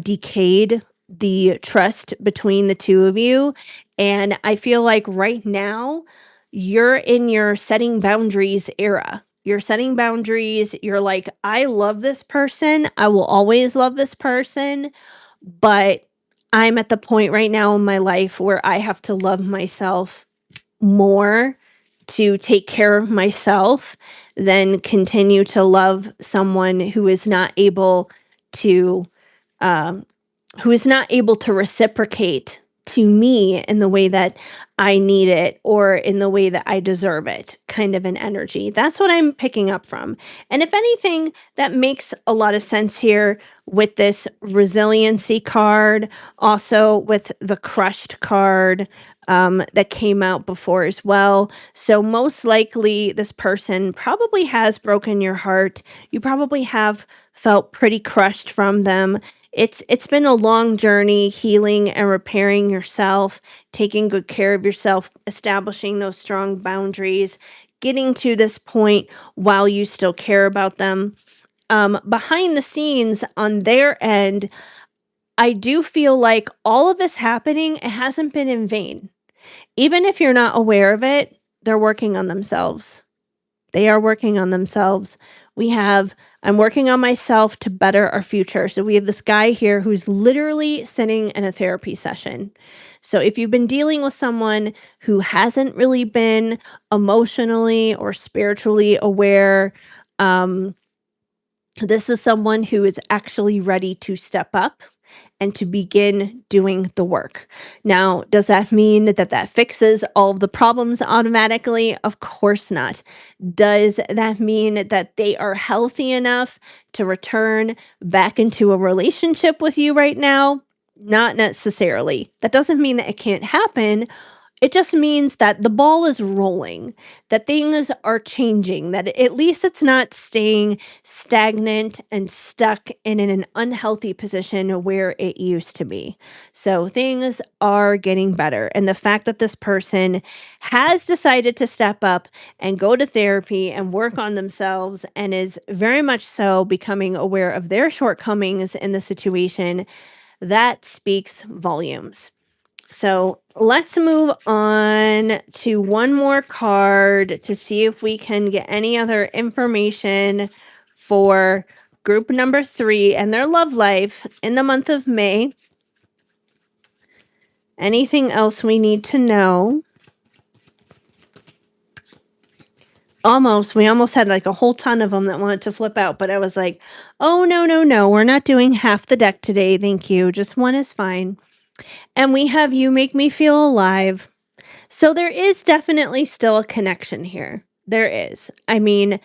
decayed the trust between the two of you. And I feel like right now you're in your setting boundaries era. You're setting boundaries. You're like, I love this person. I will always love this person. But I'm at the point right now in my life where I have to love myself more to take care of myself than continue to love someone who is not able to who is not able to reciprocate to me in the way that I need it or in the way that I deserve it, kind of an energy. That's what I'm picking up from. And if anything, that makes a lot of sense here with this resiliency card, also with the crushed card that came out before as well. So most likely this person probably has broken your heart. You probably have felt pretty crushed from them. It's been a long journey healing and repairing yourself, taking good care of yourself, establishing those strong boundaries, getting to this point while you still care about them. Behind the scenes on their end, I do feel like all of this happening, it hasn't been in vain. Even if you're not aware of it, they're working on themselves. They are working on themselves. I'm working on myself to better our future. So we have this guy here who's literally sitting in a therapy session. So if you've been dealing with someone who hasn't really been emotionally or spiritually aware, this is someone who is actually ready to step up and to begin doing the work. Now, does that mean that that fixes all of the problems automatically? Of course not. Does that mean that they are healthy enough to return back into a relationship with you right now? Not necessarily. That doesn't mean that it can't happen. It just means that the ball is rolling, that things are changing, that at least it's not staying stagnant and stuck in an unhealthy position where it used to be. So things are getting better. And the fact that this person has decided to step up and go to therapy and work on themselves and is very much so becoming aware of their shortcomings in the situation, that speaks volumes. So let's move on to one more card to see if we can get any other information for group number 3 and their love life in the month of May. Anything else we need to know? We almost had like a whole ton of them that wanted to flip out, but I was like, oh, no, we're not doing half the deck today. Thank you. Just one is fine. And we have You Make Me Feel Alive. So there is definitely still a connection here. There is. I mean,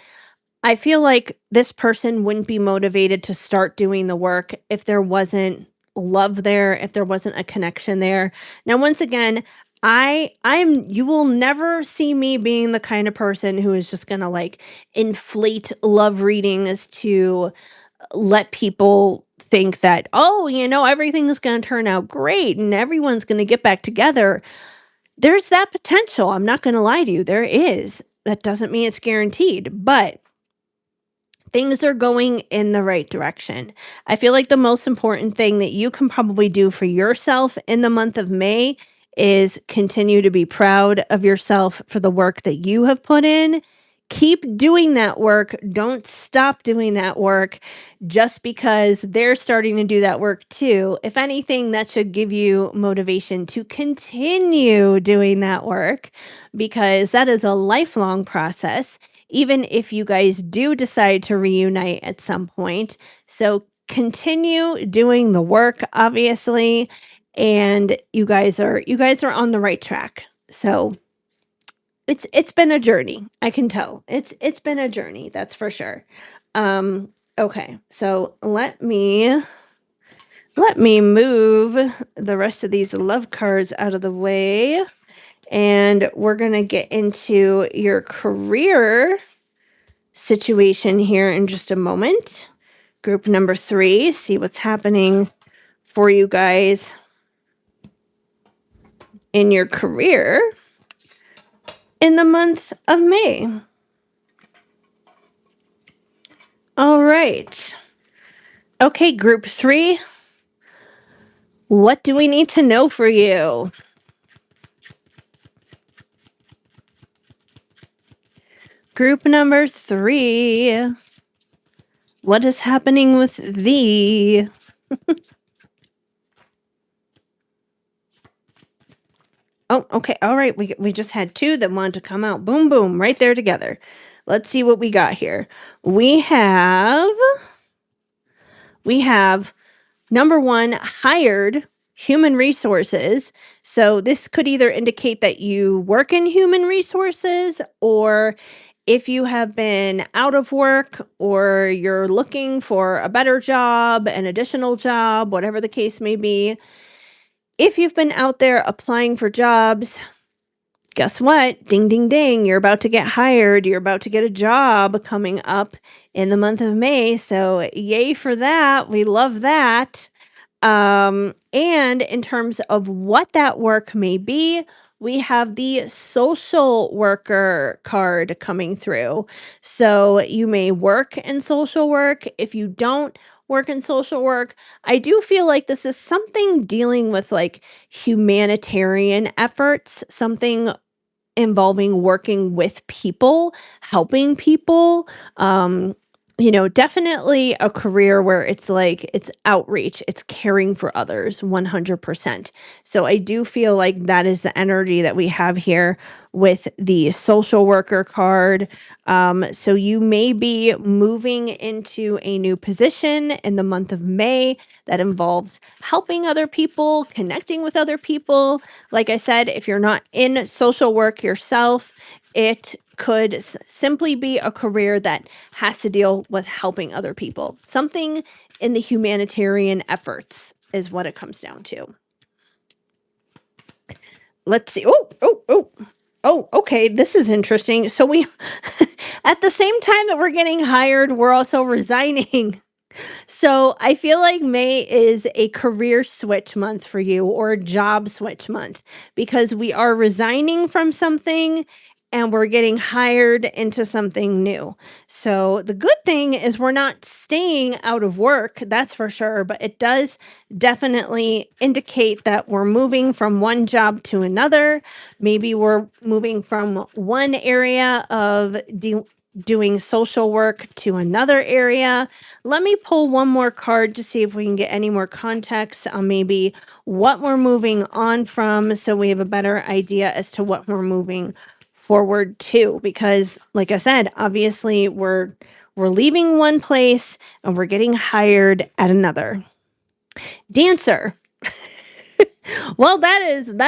I feel like this person wouldn't be motivated to start doing the work if there wasn't love there, if there wasn't a connection there. Now, once again, you will never see me being the kind of person who is just going to like inflate love readings to let people think that, oh, everything is going to turn out great and everyone's going to get back together. There's that potential. I'm not going to lie to you. There is. That doesn't mean it's guaranteed, but things are going in the right direction. I feel like the most important thing that you can probably do for yourself in the month of May is continue to be proud of yourself for the work that you have put in. Keep doing that work. Don't stop doing that work just because they're starting to do that work too. If anything, that should give you motivation to continue doing that work because that is a lifelong process, even if you guys do decide to reunite at some point. So continue doing the work, obviously, and you guys are on the right track. So it's been a journey. I can tell. It's been a journey, that's for sure. Okay. So let me move the rest of these love cards out of the way, and we're going to get into your career situation here in just a moment. Group number 3, see what's happening for you guys in your career in the month of May. All right. Okay, group 3. What do we need to know for you? Group number 3. What is happening with thee? Oh, okay. All right. We just had 2 that wanted to come out. Boom, boom, right there together. Let's see what we got here. We have Number one, hired human resources. So this could either indicate that you work in human resources, or if you have been out of work or you're looking for a better job, an additional job, whatever the case may be. If you've been out there applying for jobs, guess what? Ding, ding, ding. You're about to get hired. You're about to get a job coming up in the month of May. So, yay for that. We love that. And in terms of what that work may be, we have the social worker card coming through. So you may work in social work. If you don't work in social work, I do feel like this is something dealing with like humanitarian efforts, something involving working with people, helping people, definitely a career where it's like it's outreach, it's caring for others 100%. So I do feel like that is the energy that we have here with the social worker card. So you may be moving into a new position in the month of May that involves helping other people, connecting with other people. Like I said, if you're not in social work yourself, it could simply be a career that has to deal with helping other people. Something in the humanitarian efforts is what it comes down to. Let's see. Oh, okay. This is interesting. So we, at the same time that we're getting hired, we're also resigning. So I feel like May is a career switch month for you, or a job switch month, because we are resigning from something and we're getting hired into something new. So the good thing is we're not staying out of work, that's for sure, but it does definitely indicate that we're moving from one job to another. Maybe we're moving from one area of doing social work to another area. Let me pull one more card to see if we can get any more context on maybe what we're moving on from, so we have a better idea as to what we're moving forward to. Because like I said, obviously we're leaving one place and we're getting hired at another. Dancer. Well, that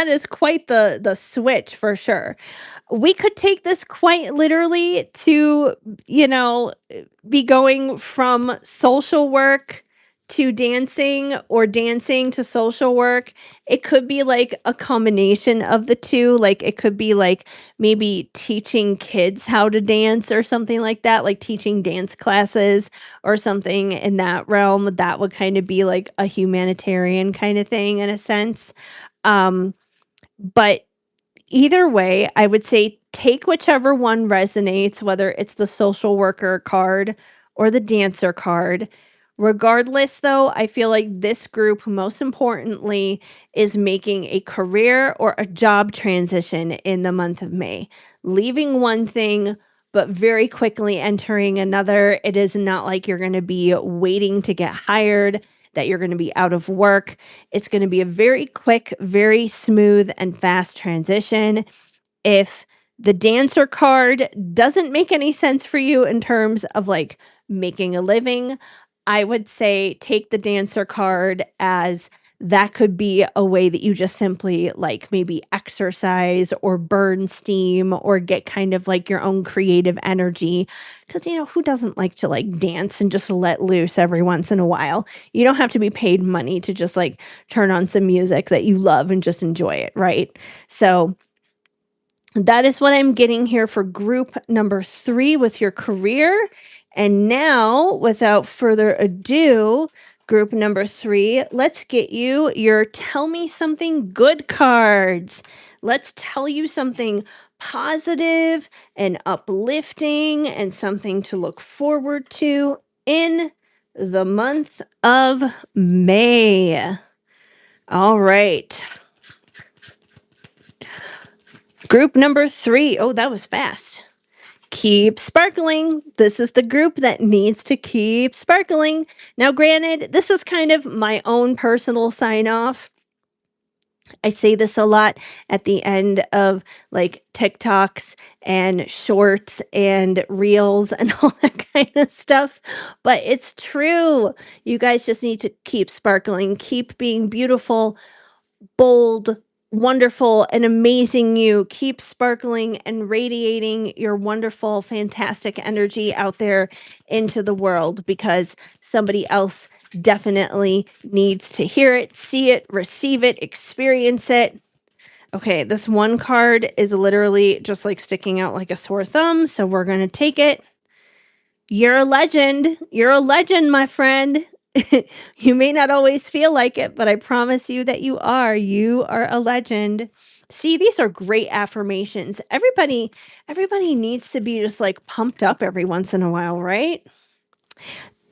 is quite the switch for sure. We could take this quite literally to, be going from social work to dancing, or dancing to social work. It could be like a combination of the two. Like it could be like maybe teaching kids how to dance or something like that, like teaching dance classes or something in that realm. That would kind of be like a humanitarian kind of thing in a sense. But either way, I would say take whichever one resonates, whether it's the social worker card or the dancer card. Regardless, though, I feel like this group, most importantly, is making a career or a job transition in the month of May, leaving one thing, but very quickly entering another. It is not like you're going to be waiting to get hired, that you're going to be out of work. It's going to be a very quick, very smooth, and fast transition. If the dancer card doesn't make any sense for you in terms of like making a living, I would say take the dancer card, as that could be a way that you just simply like maybe exercise or burn steam or get kind of like your own creative energy. Because, who doesn't like to like dance and just let loose every once in a while? You don't have to be paid money to just like turn on some music that you love and just enjoy it, right? So that is what I'm getting here for group number 3 with your career. And now, without further ado, group number 3, let's get you your Tell Me Something Good cards. Let's tell you something positive and uplifting and something to look forward to in the month of May. All right. Group number 3. Oh, that was fast. Keep sparkling. This is the group that needs to keep sparkling. Now, granted, this is kind of my own personal sign off. I say this a lot at the end of like TikToks and shorts and reels and all that kind of stuff, but it's true. You guys just need to keep sparkling, keep being beautiful, bold, wonderful, and amazing you. Keep sparkling and radiating your wonderful, fantastic energy out there into the world because somebody else definitely needs to hear it, see it, receive it, experience it. Okay, this one card is literally just like sticking out like a sore thumb, so we're going to take it. You're a legend. You're a legend, my friend. You may not always feel like it, but I promise you that you are. You are a legend. See, these are great affirmations. Everybody needs to be just like pumped up every once in a while, right?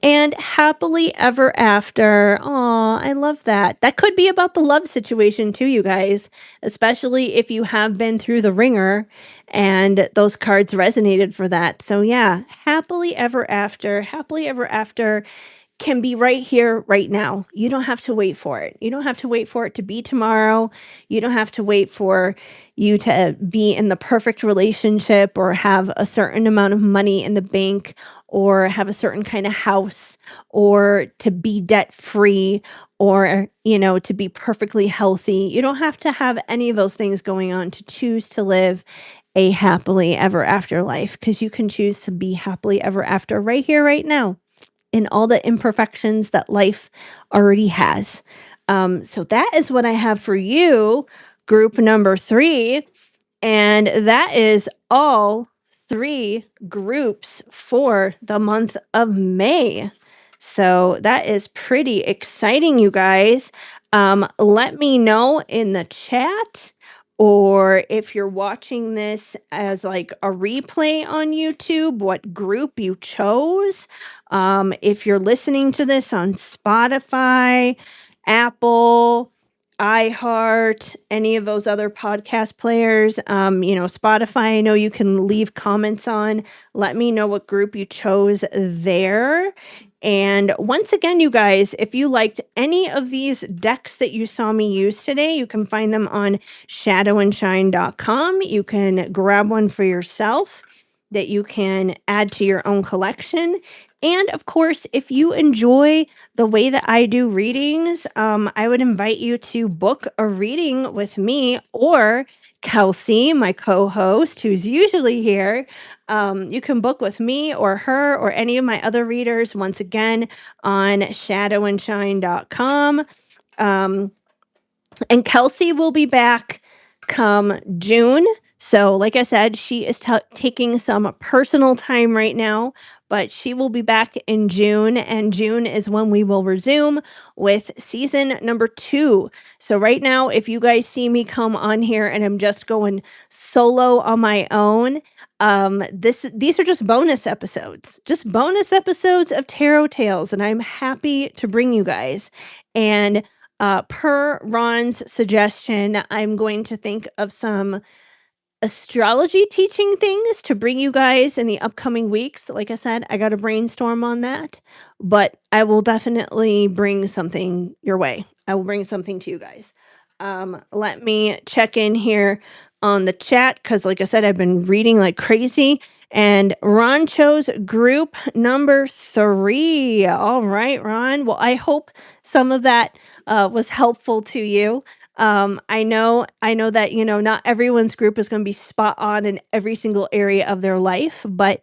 And happily ever after. Aw, I love that. That could be about the love situation too, you guys, especially if you have been through the ringer and those cards resonated for that. So yeah, happily ever after. Happily ever after can be right here, right now. You don't have to wait for it. You don't have to wait for it to be tomorrow. You don't have to wait for you to be in the perfect relationship or have a certain amount of money in the bank or have a certain kind of house or to be debt free or, to be perfectly healthy. You don't have to have any of those things going on to choose to live a happily ever after life because you can choose to be happily ever after right here, right now in all the imperfections that life already has. So that is what I have for you, group number 3. And that is all 3 groups for the month of May. So that is pretty exciting, you guys. Let me know in the chat or if you're watching this as like a replay on YouTube, what group you chose. If you're listening to this on Spotify, Apple, iHeart, any of those other podcast players, Spotify, I know you can leave comments on. Let me know what group you chose there. And once again, you guys, if you liked any of these decks that you saw me use today, you can find them on shadowandshine.com. You can grab one for yourself that you can add to your own collection. And of course, if you enjoy the way that I do readings, I would invite you to book a reading with me or Kelsey, my co-host, who's usually here. You can book with me or her or any of my other readers once again on shadowandshine.com. And Kelsey will be back come June. So, like I said, she is taking some personal time right now, but she will be back in June. And June is when we will resume with season number 2. So, right now, if you guys see me come on here and I'm just going solo on my own, these are just bonus episodes of Tarot Tales, and I'm happy to bring you guys. And per Ron's suggestion, I'm going to think of some astrology teaching things to bring you guys in the upcoming weeks. Like I said, I got to brainstorm on that, but I will definitely bring something your way. I will bring something to you guys. Let me check in here on the chat because, like I said, I've been reading like crazy. And Ron chose group number 3. All right, Ron. Well, I hope some of that was helpful to you. I know that, not everyone's group is going to be spot on in every single area of their life, but,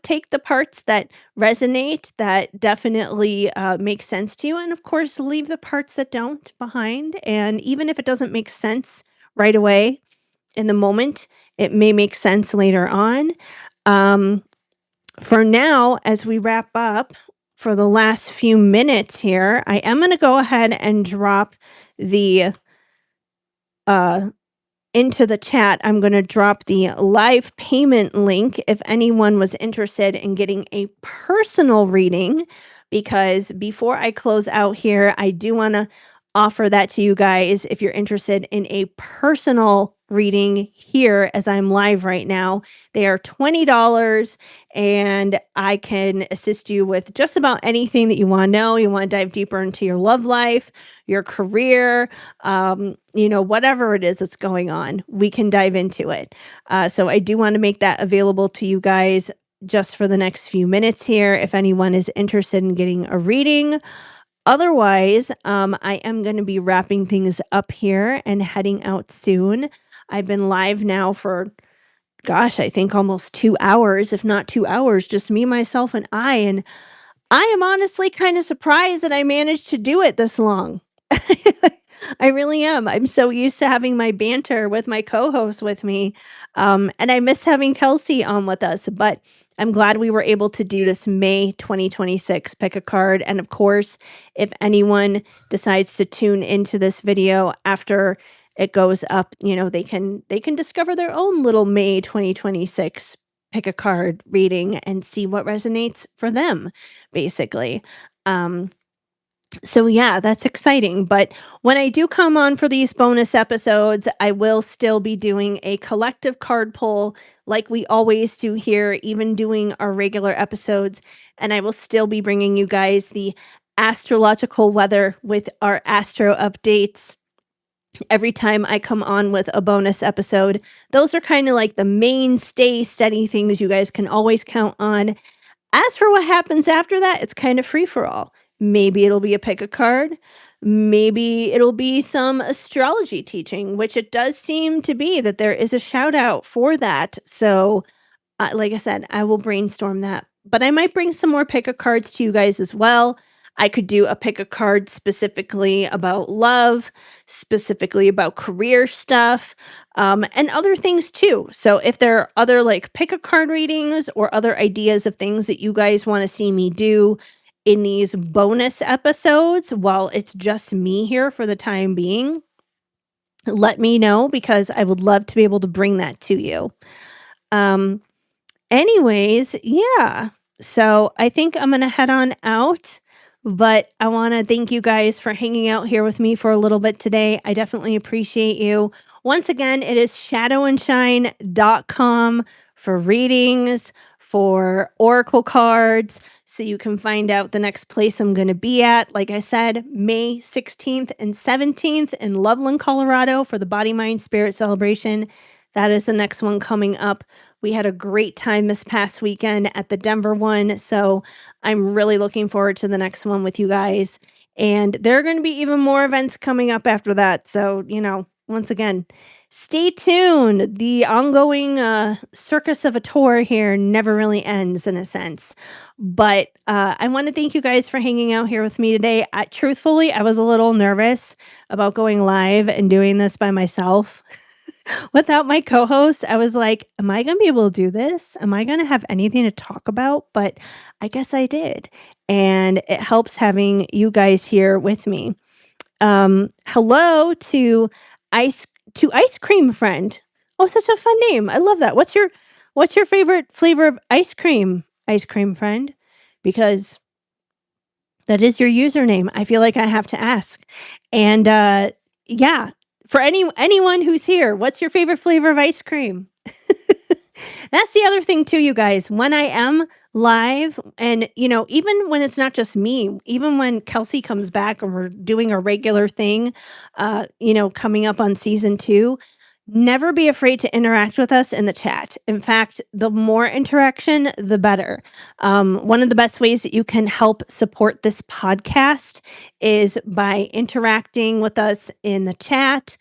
take the parts that resonate, that definitely make sense to you. And of course, leave the parts that don't behind. And even if it doesn't make sense right away in the moment, it may make sense later on. For now, as we wrap up for the last few minutes here, I am going to go ahead and drop the into the chat. I'm going to drop the live payment link if anyone was interested in getting a personal reading, because before I close out here, I do want to offer that to you guys if you're interested in a personal reading here as I'm live right now. They are $20 and I can assist you with just about anything that you want to know. You want to dive deeper into your love life, your career, whatever it is that's going on, we can dive into it. So I do want to make that available to you guys just for the next few minutes here if anyone is interested in getting a reading. Otherwise, I am going to be wrapping things up here and heading out soon. I've been live now for, gosh, I think almost 2 hours, if not 2 hours, just me, myself, and I am honestly kind of surprised that I managed to do it this long. I really am. I'm so used to having my banter with my co-host with me, and I miss having Kelsey on with us, but I'm glad we were able to do this May 2026 pick a card. And of course, if anyone decides to tune into this video after it goes up, they can discover their own little May 2026 pick a card reading and see what resonates for them, basically. So yeah, that's exciting. But when I do come on for these bonus episodes, I will still be doing a collective card pull like we always do here, even doing our regular episodes. And I will still be bringing you guys the astrological weather with our astro updates every time I come on with a bonus episode. Those are kind of like the mainstay steady things you guys can always count on. As for what happens after that, it's kind of free for all. Maybe it'll be a pick a card. Maybe it'll be some astrology teaching, which it does seem to be that there is a shout out for that. So, like I said, I will brainstorm that. But I might bring some more pick a cards to you guys as well. I could do a pick a card specifically about love, specifically about career stuff, and other things too. So if there are other like pick a card readings or other ideas of things that you guys want to see me do in these bonus episodes while it's just me here for the time being, let me know because I would love to be able to bring that to you. Anyways, yeah. So I think I'm going to head on out, but I want to thank you guys for hanging out here with me for a little bit today. I definitely appreciate you. Once again, it is shadowandshine.com for readings, for oracle cards, so you can find out the next place I'm going to be at. Like I said, May 16th and 17th in Loveland, Colorado for the Body, Mind, Spirit celebration. That is the next one coming up. We had a great time this past weekend at the Denver one, so I'm really looking forward to the next one with you guys. And there are going to be even more events coming up after that. So, once again, stay tuned. The ongoing circus of a tour here never really ends in a sense. But I want to thank you guys for hanging out here with me today. Truthfully, I was a little nervous about going live and doing this by myself. Without my co-host, I was like, am I going to be able to do this? Am I going to have anything to talk about? But I guess I did. And it helps having you guys here with me. Hello to Ice Cream Friend. Oh, such a fun name. I love that. What's your favorite flavor of ice cream friend? Because that is your username. I feel like I have to ask. And yeah, for anyone who's here, what's your favorite flavor of ice cream? That's the other thing too, you guys. When I am live and, even when it's not just me, even when Kelsey comes back and we're doing a regular thing, coming up on season 2, never be afraid to interact with us in the chat. In fact, the more interaction, the better. One of the best ways that you can help support this podcast is by interacting with us in the chat,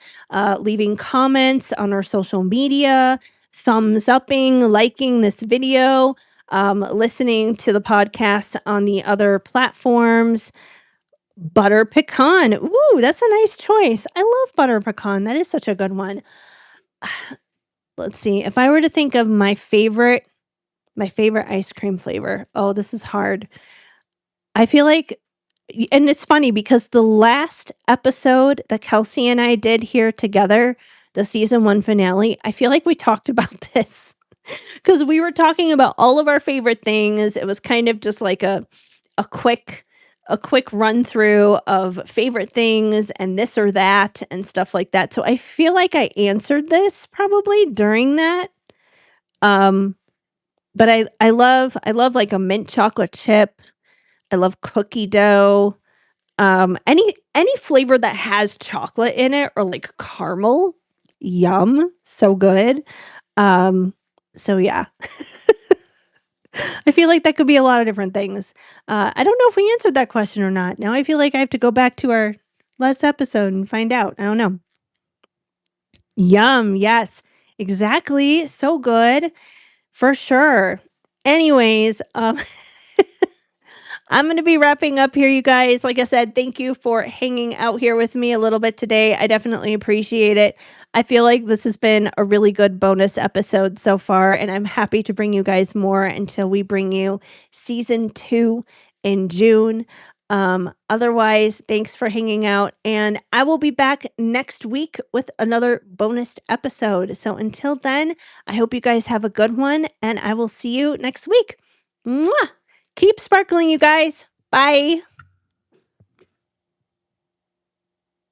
leaving comments on our social media, thumbs upping, liking this video, listening to the podcast on the other platforms. Butter pecan. Ooh, that's a nice choice. I love butter pecan. That is such a good one. Let's see. If I were to think of my favorite ice cream flavor. Oh, this is hard. I feel like, and it's funny because the last episode that Kelsey and I did here together, the season 1 finale, I feel like we talked about this because we were talking about all of our favorite things. It was kind of just like a quick a quick run through of favorite things and this or that and stuff like that. So I feel like I answered this probably during that. But I love like a mint chocolate chip. I love cookie dough. Any flavor that has chocolate in it or like caramel. Yum, so good. Um, so yeah. I feel like that could be a lot of different things. I don't know if we answered that question or not. Now I feel like I have to go back to our last episode and find out. I don't know. Yum, yes. Exactly. So good. For sure. Anyways, I'm going to be wrapping up here, you guys. Like I said, thank you for hanging out here with me a little bit today. I definitely appreciate it. I feel like this has been a really good bonus episode so far, and I'm happy to bring you guys more until we bring you season 2 in June. Otherwise, thanks for hanging out, and I will be back next week with another bonus episode. So until then, I hope you guys have a good one, and I will see you next week. Mwah! Keep sparkling, you guys. Bye.